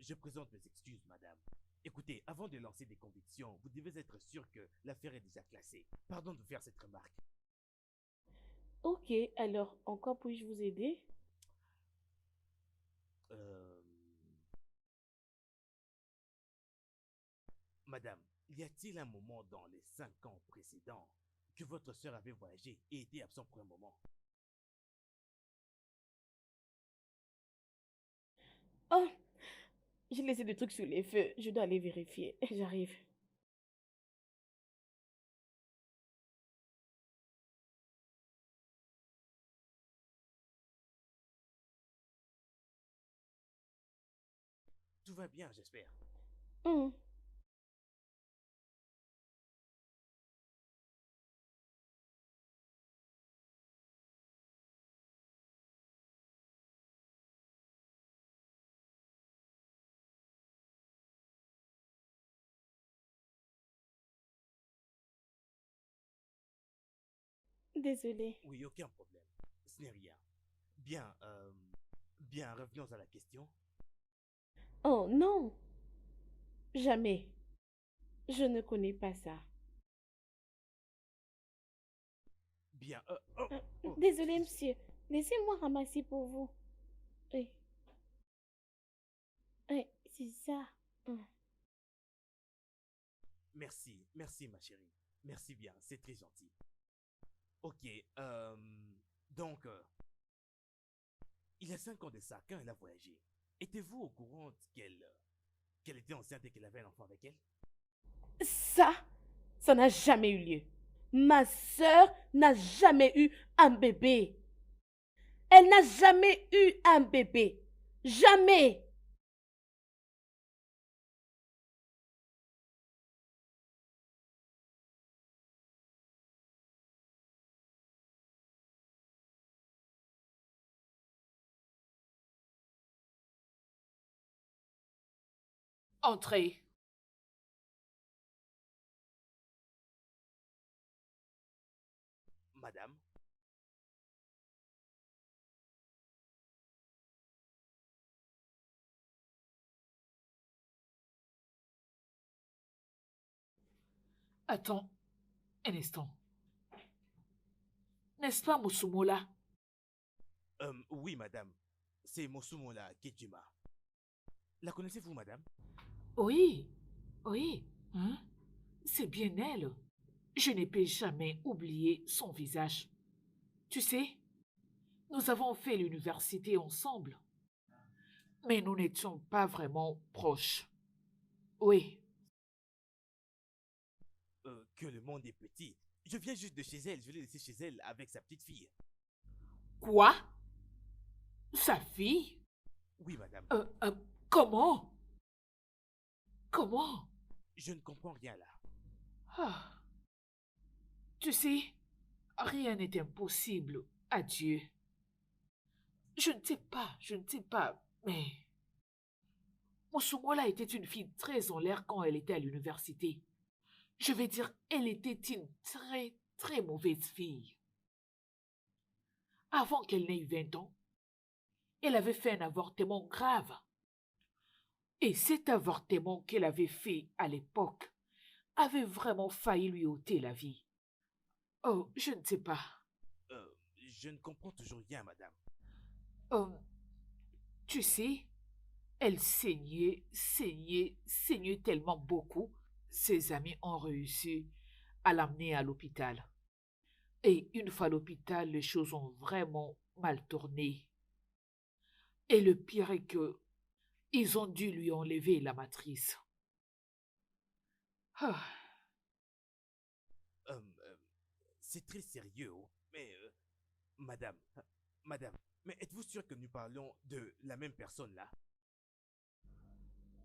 je présente mes excuses, madame. Écoutez, avant de lancer des convictions, vous devez être sûr que l'affaire est déjà classée. Pardon de faire cette remarque. Ok, alors, encore puis-je vous aider? Euh, Madame, y a-t-il un moment dans les 5 ans précédents que votre sœur avait voyagé et été absent pour un moment? Oh, j'ai laissé des trucs sur les feux. Je dois aller vérifier. J'arrive. Tout va bien, j'espère. Hmm. Désolée. Oui, aucun problème. Ce n'est rien. Bien, bien, revenons à la question. Oh non, jamais. Je ne connais pas ça. Bien, Euh, oh, Désolée, monsieur. Laissez-moi ramasser pour vous. Oui, oui, c'est ça. Hmm. merci, merci ma chérie. Merci bien, c'est très gentil. Ok, donc, il y a 5 ans de ça, quand elle a voyagé, étiez-vous au courant qu'elle était enceinte et qu'elle avait un enfant avec elle? Ça n'a jamais eu lieu. Ma sœur n'a jamais eu un bébé. Elle n'a jamais eu un bébé. Jamais. Entrez. Madame, Attends un instant. N'est-ce pas Musumola? oui madame, c'est Mosumola Kejima. La connaissez-vous madame? Oui, oui. Hein? C'est bien elle. Je ne peux jamais oublier son visage. Tu sais, nous avons fait l'université ensemble. Mais nous n'étions pas vraiment proches. Oui, Que le monde est petit. Je viens juste de chez elle. Je l'ai laissé chez elle avec sa petite fille. quoi? Sa fille? Oui, madame. Comment? Comment? Je ne comprends rien là. Ah. Tu sais, rien n'est impossible à Dieu. Je ne sais pas, mais Musumola était une fille très en l'air quand elle était à l'université. Je vais dire, elle était une très, très mauvaise fille. Avant qu'elle n'ait eu 20 ans, elle avait fait un avortement grave. Et cet avortement qu'elle avait fait à l'époque avait vraiment failli lui ôter la vie. Oh, je ne sais pas. Je ne comprends toujours rien, madame. Tu sais, elle saignait tellement beaucoup. Ses amis ont réussi à l'amener à l'hôpital. Et une fois à l'hôpital, les choses ont vraiment mal tourné. Et le pire est que ils ont dû lui enlever la matrice. Ah, C'est très sérieux, oh. Mais, madame, mais êtes-vous sûr que nous parlons de la même personne là?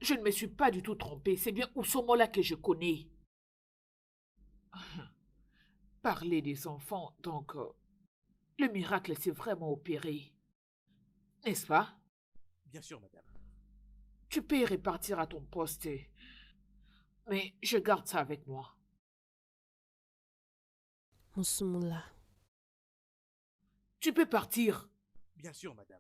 je ne me suis pas du tout trompée. C'est bien Musumola que je connais. Parler des enfants, donc, le miracle s'est vraiment opéré. N'est-ce pas? Bien sûr, madame. Tu peux y repartir à ton poste. Mais je garde ça avec moi. Musumola. Tu peux partir. Bien sûr, madame.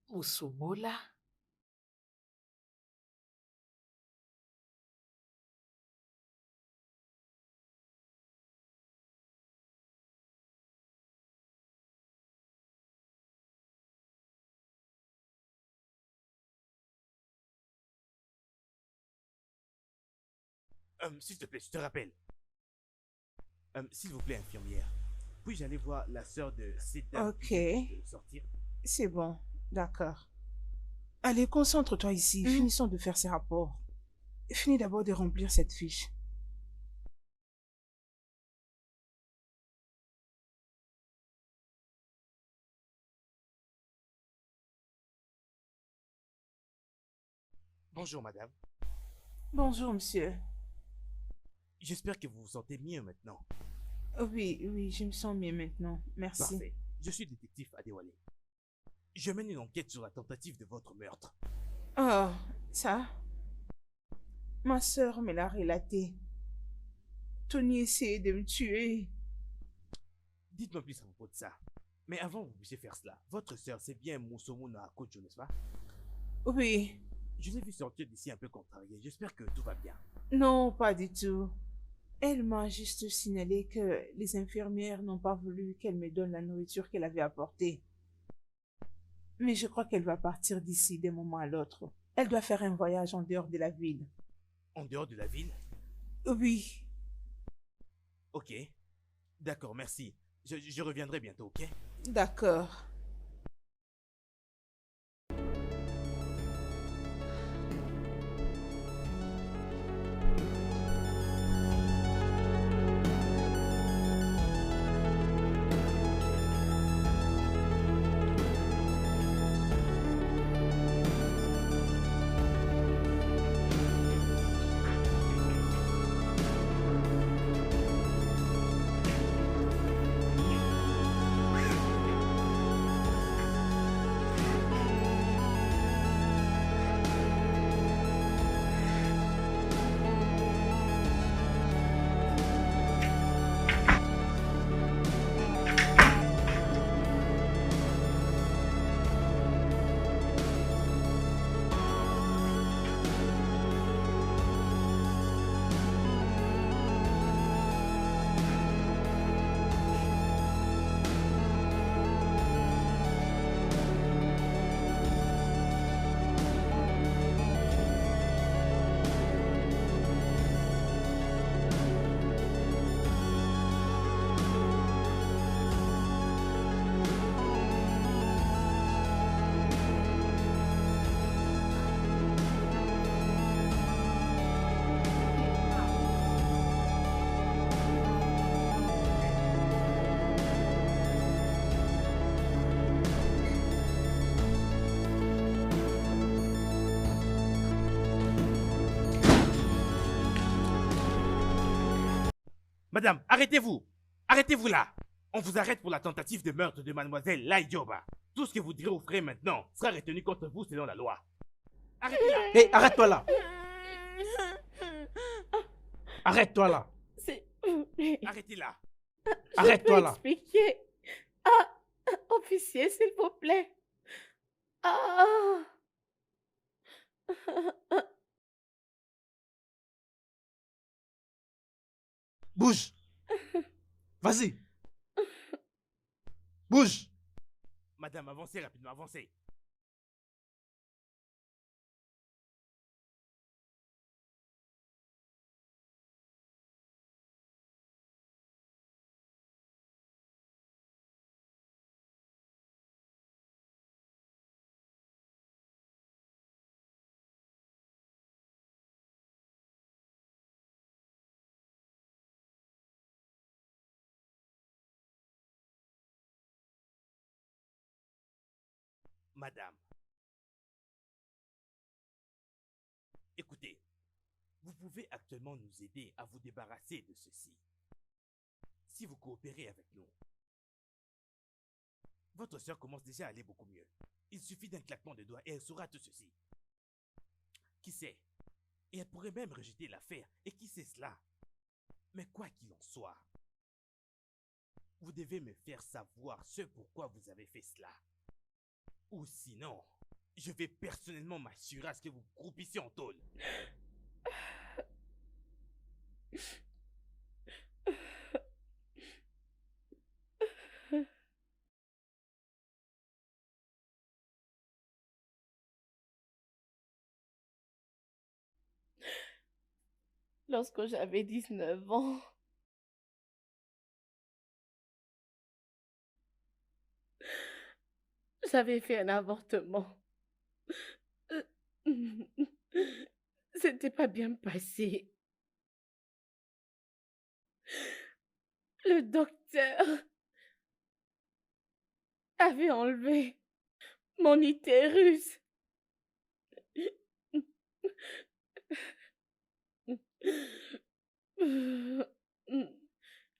Musumola? S'il te plaît, je te rappelle. S'il vous plaît, infirmière. Puis-je aller voir la sœur de cette dame Ok. qui vient de sortir? C'est bon, d'accord. Allez, concentre-toi ici. Finissons de faire ces rapports. Finis d'abord de remplir cette fiche. Bonjour, madame. Bonjour, monsieur. J'espère que vous vous sentez mieux maintenant. Oui, je me sens mieux maintenant. Merci. Parfait. Je suis détective Adewale. Je mène une enquête sur la tentative de votre meurtre. Oh, ça? Ma sœur me l'a relaté. Tony essayait de me tuer. Dites-moi plus à propos de ça. Mais avant que vous puissiez faire cela, votre sœur, c'est bien Musumo Kojo, n'est-ce pas? Oui. Je l'ai vu sortir d'ici un peu contrariée. J'espère que tout va bien. Non, pas du tout. Elle m'a juste signalé que les infirmières n'ont pas voulu qu'elle me donne la nourriture qu'elle avait apportée. Mais je crois qu'elle va partir d'ici d'un moment à l'autre. Elle doit faire un voyage en dehors de la ville. En dehors de la ville? Oui. Ok. D'accord, merci. Je reviendrai bientôt, ok? D'accord. Madame, arrêtez-vous. Arrêtez-vous là. On vous arrête pour la tentative de meurtre de mademoiselle Laïdioba. Tout ce que vous direz au frère maintenant sera retenu contre vous selon la loi. Arrêtez là. Hé, arrête-toi là. Arrête-toi là. C'est... Arrêtez là. Arrête-toi là. Expliquer. Ah, officier, s'il vous plaît. Ah. Bouge. Vas-y. Bouge. Madame, avancez rapidement, avancez. Madame, écoutez, vous pouvez actuellement nous aider à vous débarrasser de ceci. Si vous coopérez avec nous. Votre sœur commence déjà à aller beaucoup mieux. Il suffit d'un claquement de doigts et elle saura tout ceci. Qui sait? Et elle pourrait même rejeter l'affaire. Et qui sait cela? Mais quoi qu'il en soit, vous devez me faire savoir ce pourquoi vous avez fait cela. Ou sinon, je vais personnellement m'assurer à ce que vous croupissiez en tôle. Lorsque j'avais 19 ans, j'avais fait un avortement. Euh, C'était pas bien passé. Le docteur avait enlevé mon utérus.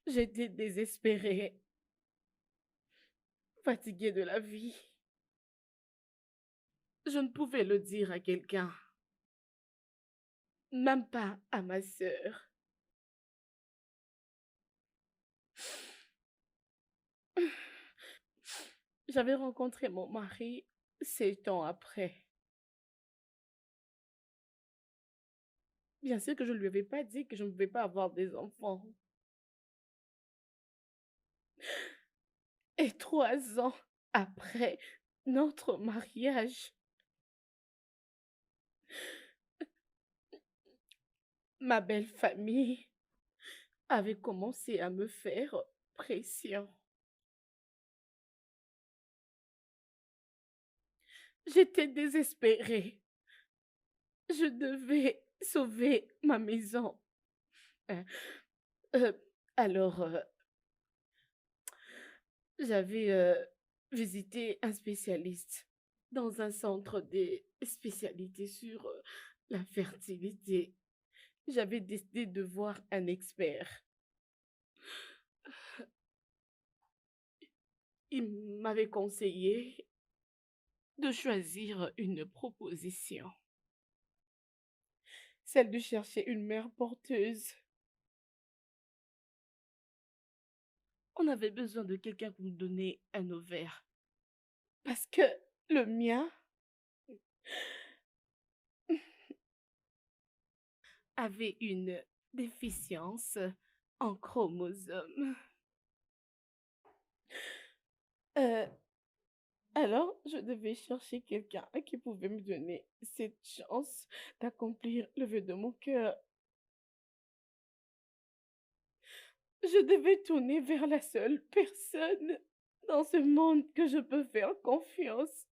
J'étais désespérée, fatiguée de la vie. Je ne pouvais le dire à quelqu'un, même pas à ma sœur. J'avais rencontré mon mari 7 ans après. Bien sûr que je ne lui avais pas dit que je ne pouvais pas avoir des enfants. Et 3 ans après notre mariage, ma belle famille avait commencé à me faire pression. J'étais désespérée. Je devais sauver ma maison. Euh, euh, alors, j'avais visité un spécialiste dans un centre des spécialités sur la fertilité. J'avais décidé de voir un expert. Il m'avait conseillé de choisir une proposition, celle de chercher une mère porteuse. On avait besoin de quelqu'un pour nous donner un ovaire, parce que le mien avait une déficience en chromosomes. Euh, alors, je devais chercher quelqu'un qui pouvait me donner cette chance d'accomplir le vœu de mon cœur. Je devais tourner vers la seule personne dans ce monde que je peux faire confiance.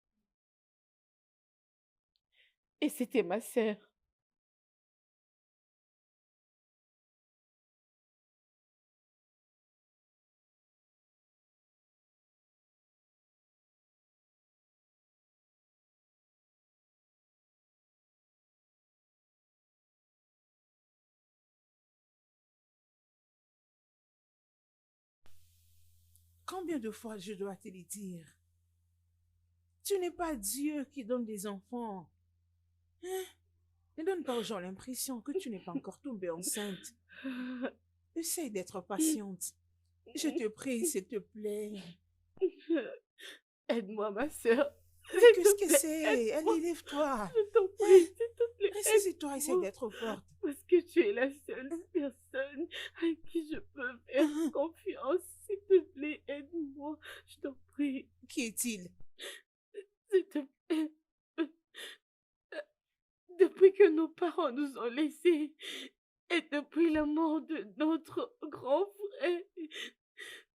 Et c'était ma sœur. Combien de fois je dois te le dire? Tu n'es pas Dieu qui donne des enfants. Hein? Ne donne pas aux gens l'impression que tu n'es pas encore tombée enceinte. Essaye d'être patiente. Je te prie, s'il te plaît. Aide-moi, ma sœur. Mais S'il qu'est-ce te que plaît, c'est? Allez, aide-moi. lève-toi. Je t'en prie, s'il te plaît, Ressaisis-toi, essaye aide-moi. d'être forte. Parce que tu es la seule personne à qui je peux faire confiance. S'il te plaît, aide-moi. Je t'en prie. Qui est-il? S'il te plaît. Depuis que nos parents nous ont laissés et depuis la mort de notre grand frère,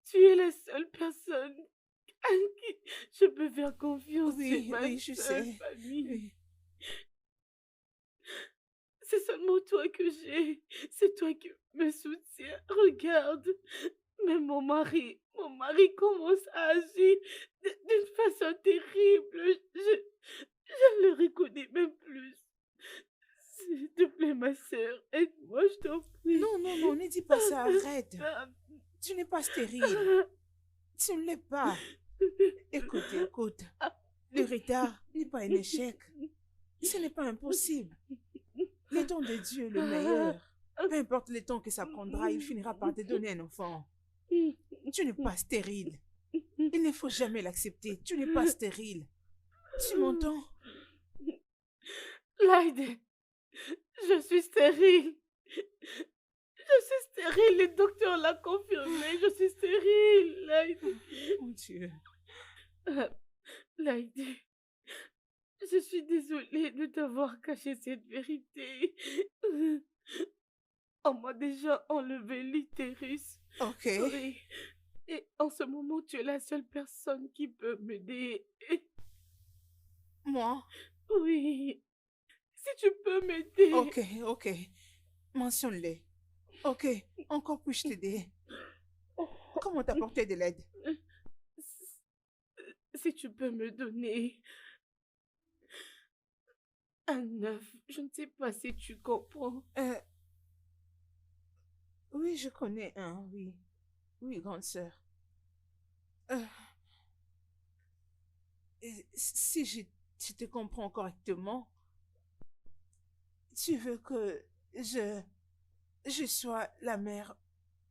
tu es la seule personne à qui je peux faire confiance. Tu es Oui, ma oui, je seule sais. famille. Oui. C'est seulement toi que j'ai. C'est toi qui me soutiens. Regarde, même mon mari commence à agir d'une façon terrible. Je ne le reconnais même plus. S'il te plaît, ma sœur, aide-moi, je t'en prie. Non, non, non, ne dis pas ça, arrête. Tu n'es pas stérile. Tu ne l'es pas. Écoute, écoute. Le retard n'est pas un échec. Ce n'est pas impossible. Le temps de Dieu est le meilleur. Peu importe le temps que ça prendra, il finira par te donner un enfant. Tu n'es pas stérile. Il ne faut jamais l'accepter. Tu n'es pas stérile. Tu m'entends? Laide, je suis stérile. Je suis stérile, le docteur l'a confirmé. Je suis stérile, Laide. Mon Dieu. Laide, je suis désolée de t'avoir caché cette vérité. On m'a déjà enlevé l'utérus. Ok. Oui. Et en ce moment, tu es la seule personne qui peut m'aider. Moi? Oui. Si tu peux m'aider. Ok, ok. Mentionne-les. Ok. Encore puis-je t'aider? Comment t'apporter de l'aide? Si tu peux me donner un œuf, je ne sais pas si tu comprends. Oui, je connais un, oui. Oui, grande sœur. Si je te comprends correctement, tu veux que je sois la mère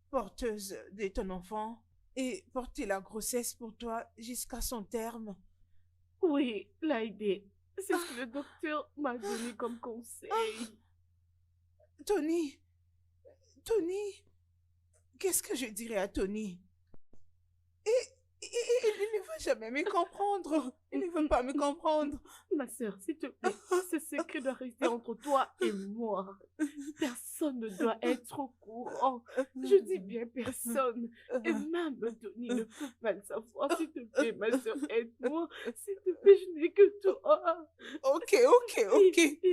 porteuse de ton enfant et porter la grossesse pour toi jusqu'à son terme? Oui, Laïdé. C'est ce que le docteur m'a donné comme conseil. Tony, qu'est-ce que je dirais à Tony? Il ne va jamais me comprendre. Il ne veut pas me comprendre. Ma sœur, s'il te plaît, ce secret doit rester entre toi et moi. Personne ne doit être au courant. Je dis bien personne. Et même Tony ne peut pas le savoir. S'il te plaît, ma sœur, aide-moi. S'il te plaît, je n'ai que toi. Ok.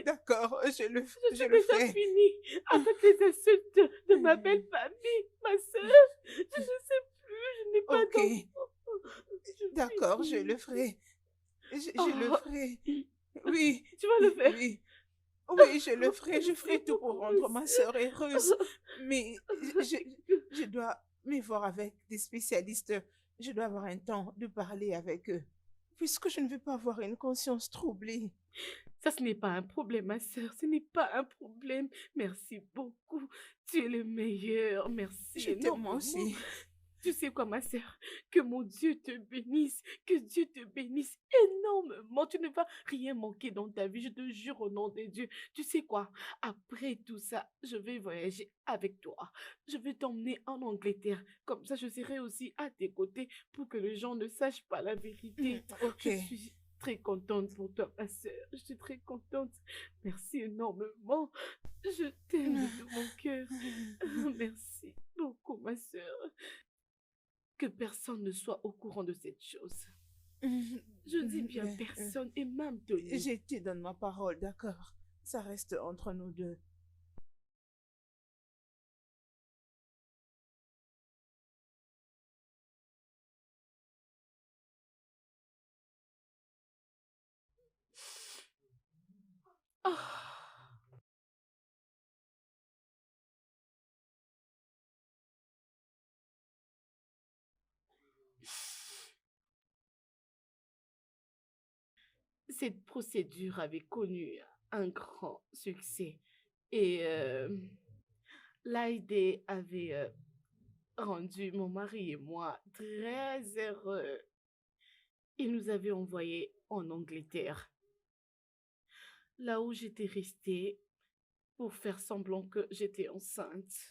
D'accord, je le Je suis déjà ferai. finie avec les insultes de ma belle famille, ma sœur. Je ne sais plus, je n'ai pas Ok. d'enfant. D'accord, je le ferai. Je le ferai. Oui. Tu vas le faire? Oui. Oui, je le ferai. Je ferai tout pour rendre ma sœur heureuse. Mais je dois me voir avec des spécialistes. Je dois avoir un temps de parler avec eux. Puisque je ne veux pas avoir une conscience troublée. Ça, ce n'est pas un problème, ma sœur. Ce n'est pas un problème. Merci beaucoup. Tu es le meilleur. Merci Je t'aime moi énormément. aussi. Tu sais quoi, ma sœur? Que mon Dieu te bénisse. Que Dieu te bénisse énormément. Tu ne vas rien manquer dans ta vie. Je te jure au nom de Dieu. Tu sais quoi? Après tout ça, je vais voyager avec toi. Je vais t'emmener en Angleterre. Comme ça, je serai aussi à tes côtés pour que les gens ne sachent pas la vérité. Ok. Je suis très contente pour toi, ma sœur. Je suis très contente. Merci énormément. Je t'aime de tout mon cœur. Merci beaucoup, ma sœur. Que personne ne soit au courant de cette chose. Je dis bien personne, et même Tony. Je te donne ma parole, d'accord? Ça reste entre nous deux. Ah. cette procédure avait connu un grand succès et l'AID avait rendu mon mari et moi très heureux. Il nous avait envoyés en Angleterre, là où j'étais restée pour faire semblant que j'étais enceinte.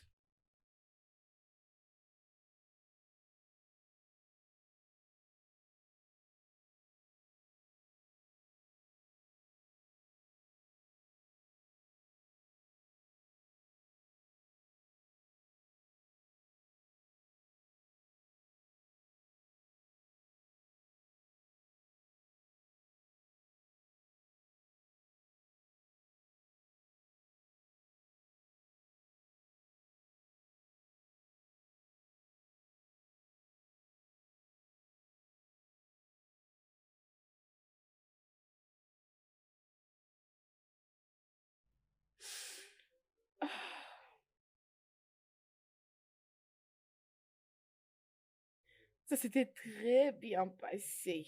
Ça s'était très bien passé.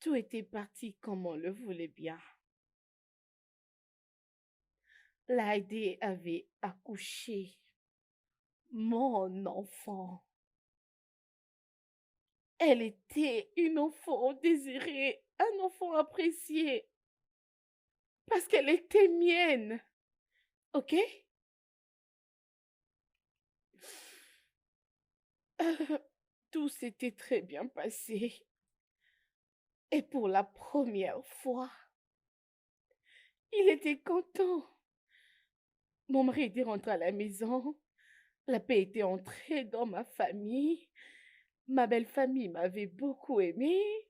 Tout était parti comme on le voulait bien. L'AID avait accouché mon enfant. Elle était une enfant désirée, un enfant apprécié, parce qu'elle était mienne, ok? Tout s'était très bien passé. Et pour la première fois, il était content. Mon mari était rentré à la maison. La paix était entrée dans ma famille. Ma belle famille m'avait beaucoup aimée.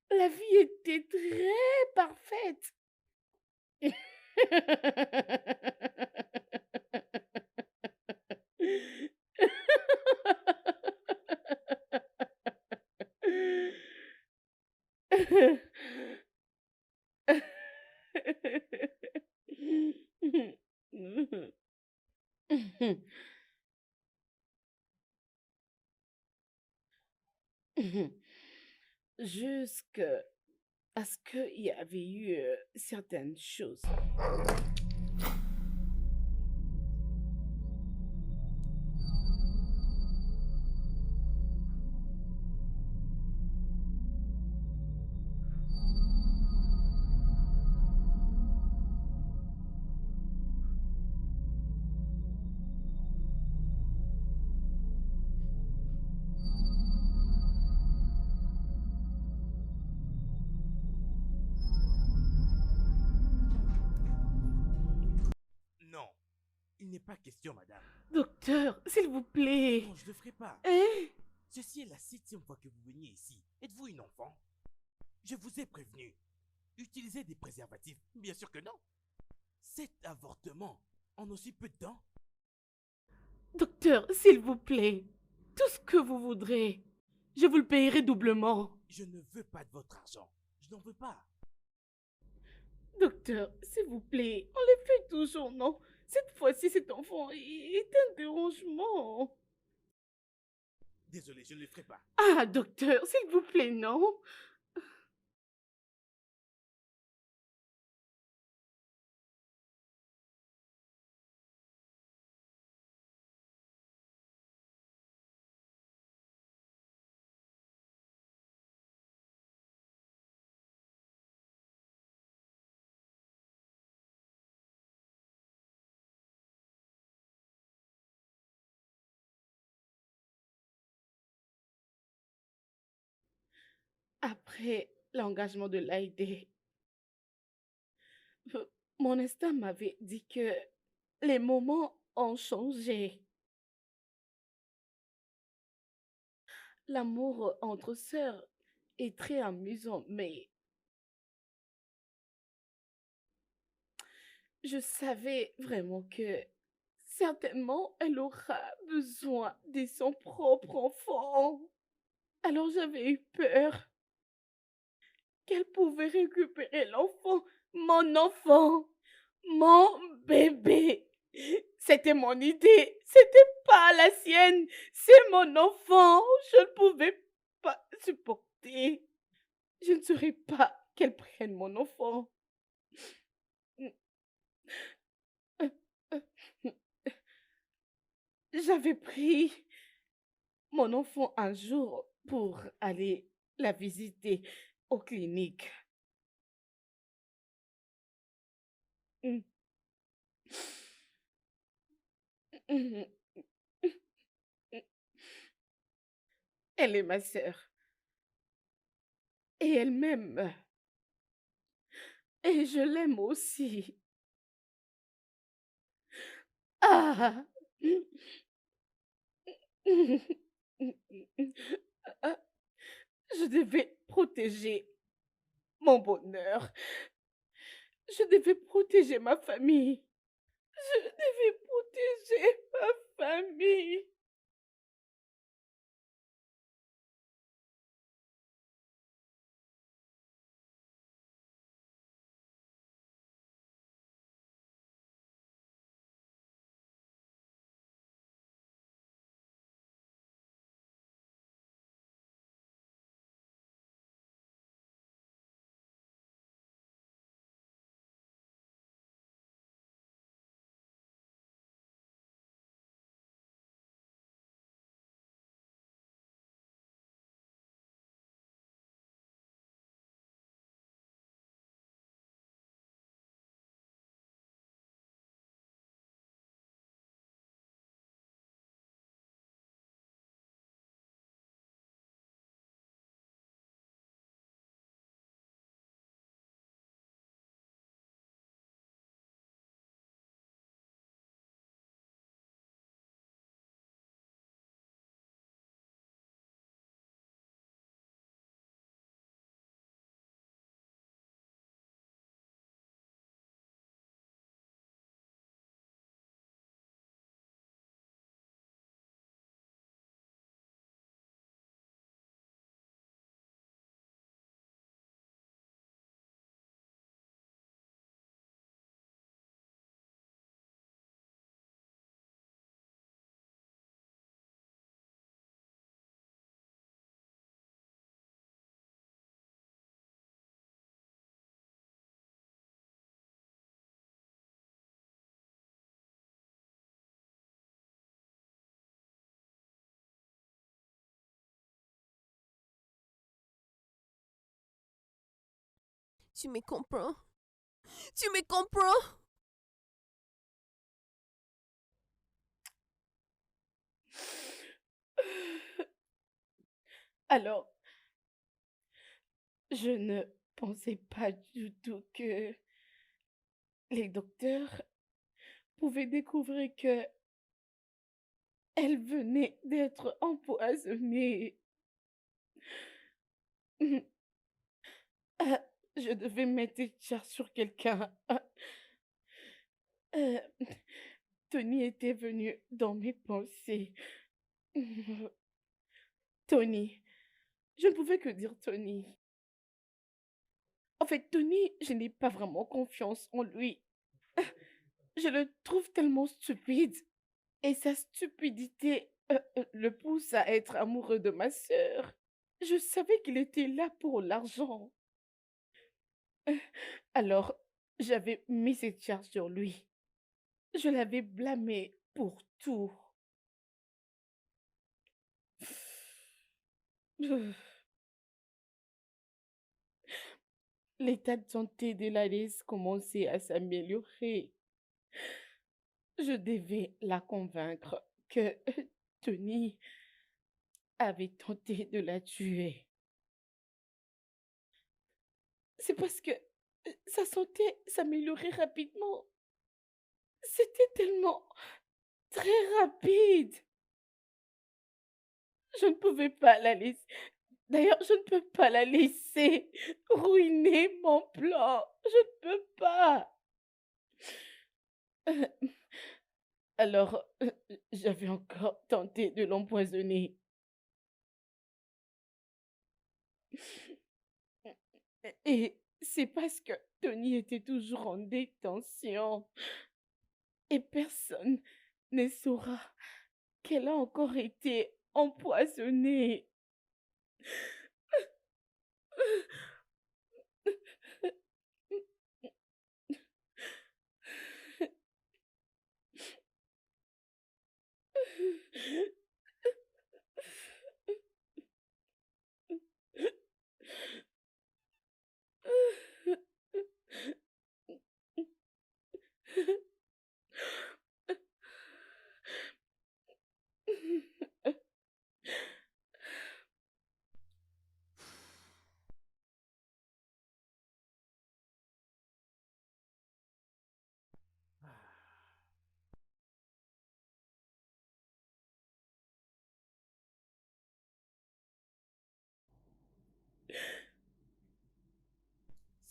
La vie était très parfaite. Jusqu'à ce qu'il y avait eu certaines choses. Non, il n'est pas question, madame. Docteur, s'il vous plaît. Non, je ne le ferai pas. Hein? Ceci est la 7e fois que vous veniez ici. Êtes-vous une enfant? Je vous ai prévenu. Utilisez des préservatifs. Bien sûr que non. Cet avortement, en aussi peu de temps? Docteur, s'il vous plaît. Tout ce que vous voudrez. Je vous le payerai doublement. Je ne veux pas de votre argent. Je n'en veux pas. Docteur, s'il vous plaît, on le fait toujours, non? Cette fois-ci, cet enfant est un dérangement. Désolé, je ne le ferai pas. Ah, docteur, s'il vous plaît, non? Après l'engagement de l'AID, mon instinct m'avait dit que les moments ont changé. L'amour entre sœurs est très amusant, mais je savais vraiment que certainement elle aura besoin de son propre enfant. Alors j'avais eu peur qu'elle pouvait récupérer l'enfant, mon bébé. C'était mon idée, c'était pas la sienne, c'est mon enfant. Je ne pouvais pas supporter. je ne saurais pas qu'elle prenne mon enfant. J'avais pris mon enfant un jour pour aller la visiter aux cliniques. Mm. Mm. Elle est ma sœur et elle m'aime et je l'aime aussi. Ah! Ah, je devais protéger mon bonheur. Je devais protéger ma famille. Je devais protéger ma famille. Tu me comprends? Tu me comprends? Alors, je ne pensais pas du tout que les docteurs pouvaient découvrir que elle venait d'être empoisonnée. Ah, je devais mettre des tiers sur quelqu'un. Euh, Tony était venu dans mes pensées. Tony. Je ne pouvais que dire Tony. En fait, Tony, je n'ai pas vraiment confiance en lui. Je le trouve tellement stupide. Et sa stupidité le pousse à être amoureux de ma sœur. Je savais qu'il était là pour l'argent. Alors, j'avais mis cette charge sur lui. Je l'avais blâmé pour tout. L'état de santé de Lalise commençait à s'améliorer. Je devais la convaincre que Tony avait tenté de la tuer. C'est parce que sa santé s'améliorait rapidement. C'était tellement très rapide. Je ne pouvais pas la laisser. D'ailleurs, je ne peux pas la laisser ruiner mon plan. Je ne peux pas. Euh, Alors, j'avais encore tenté de l'empoisonner. Et c'est parce que Tony était toujours en détention. Et personne ne saura qu'elle a encore été empoisonnée.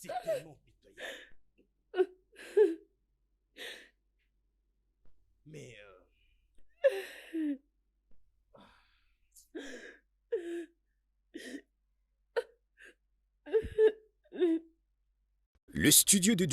C'est tellement pitoyable. Mais Le studio de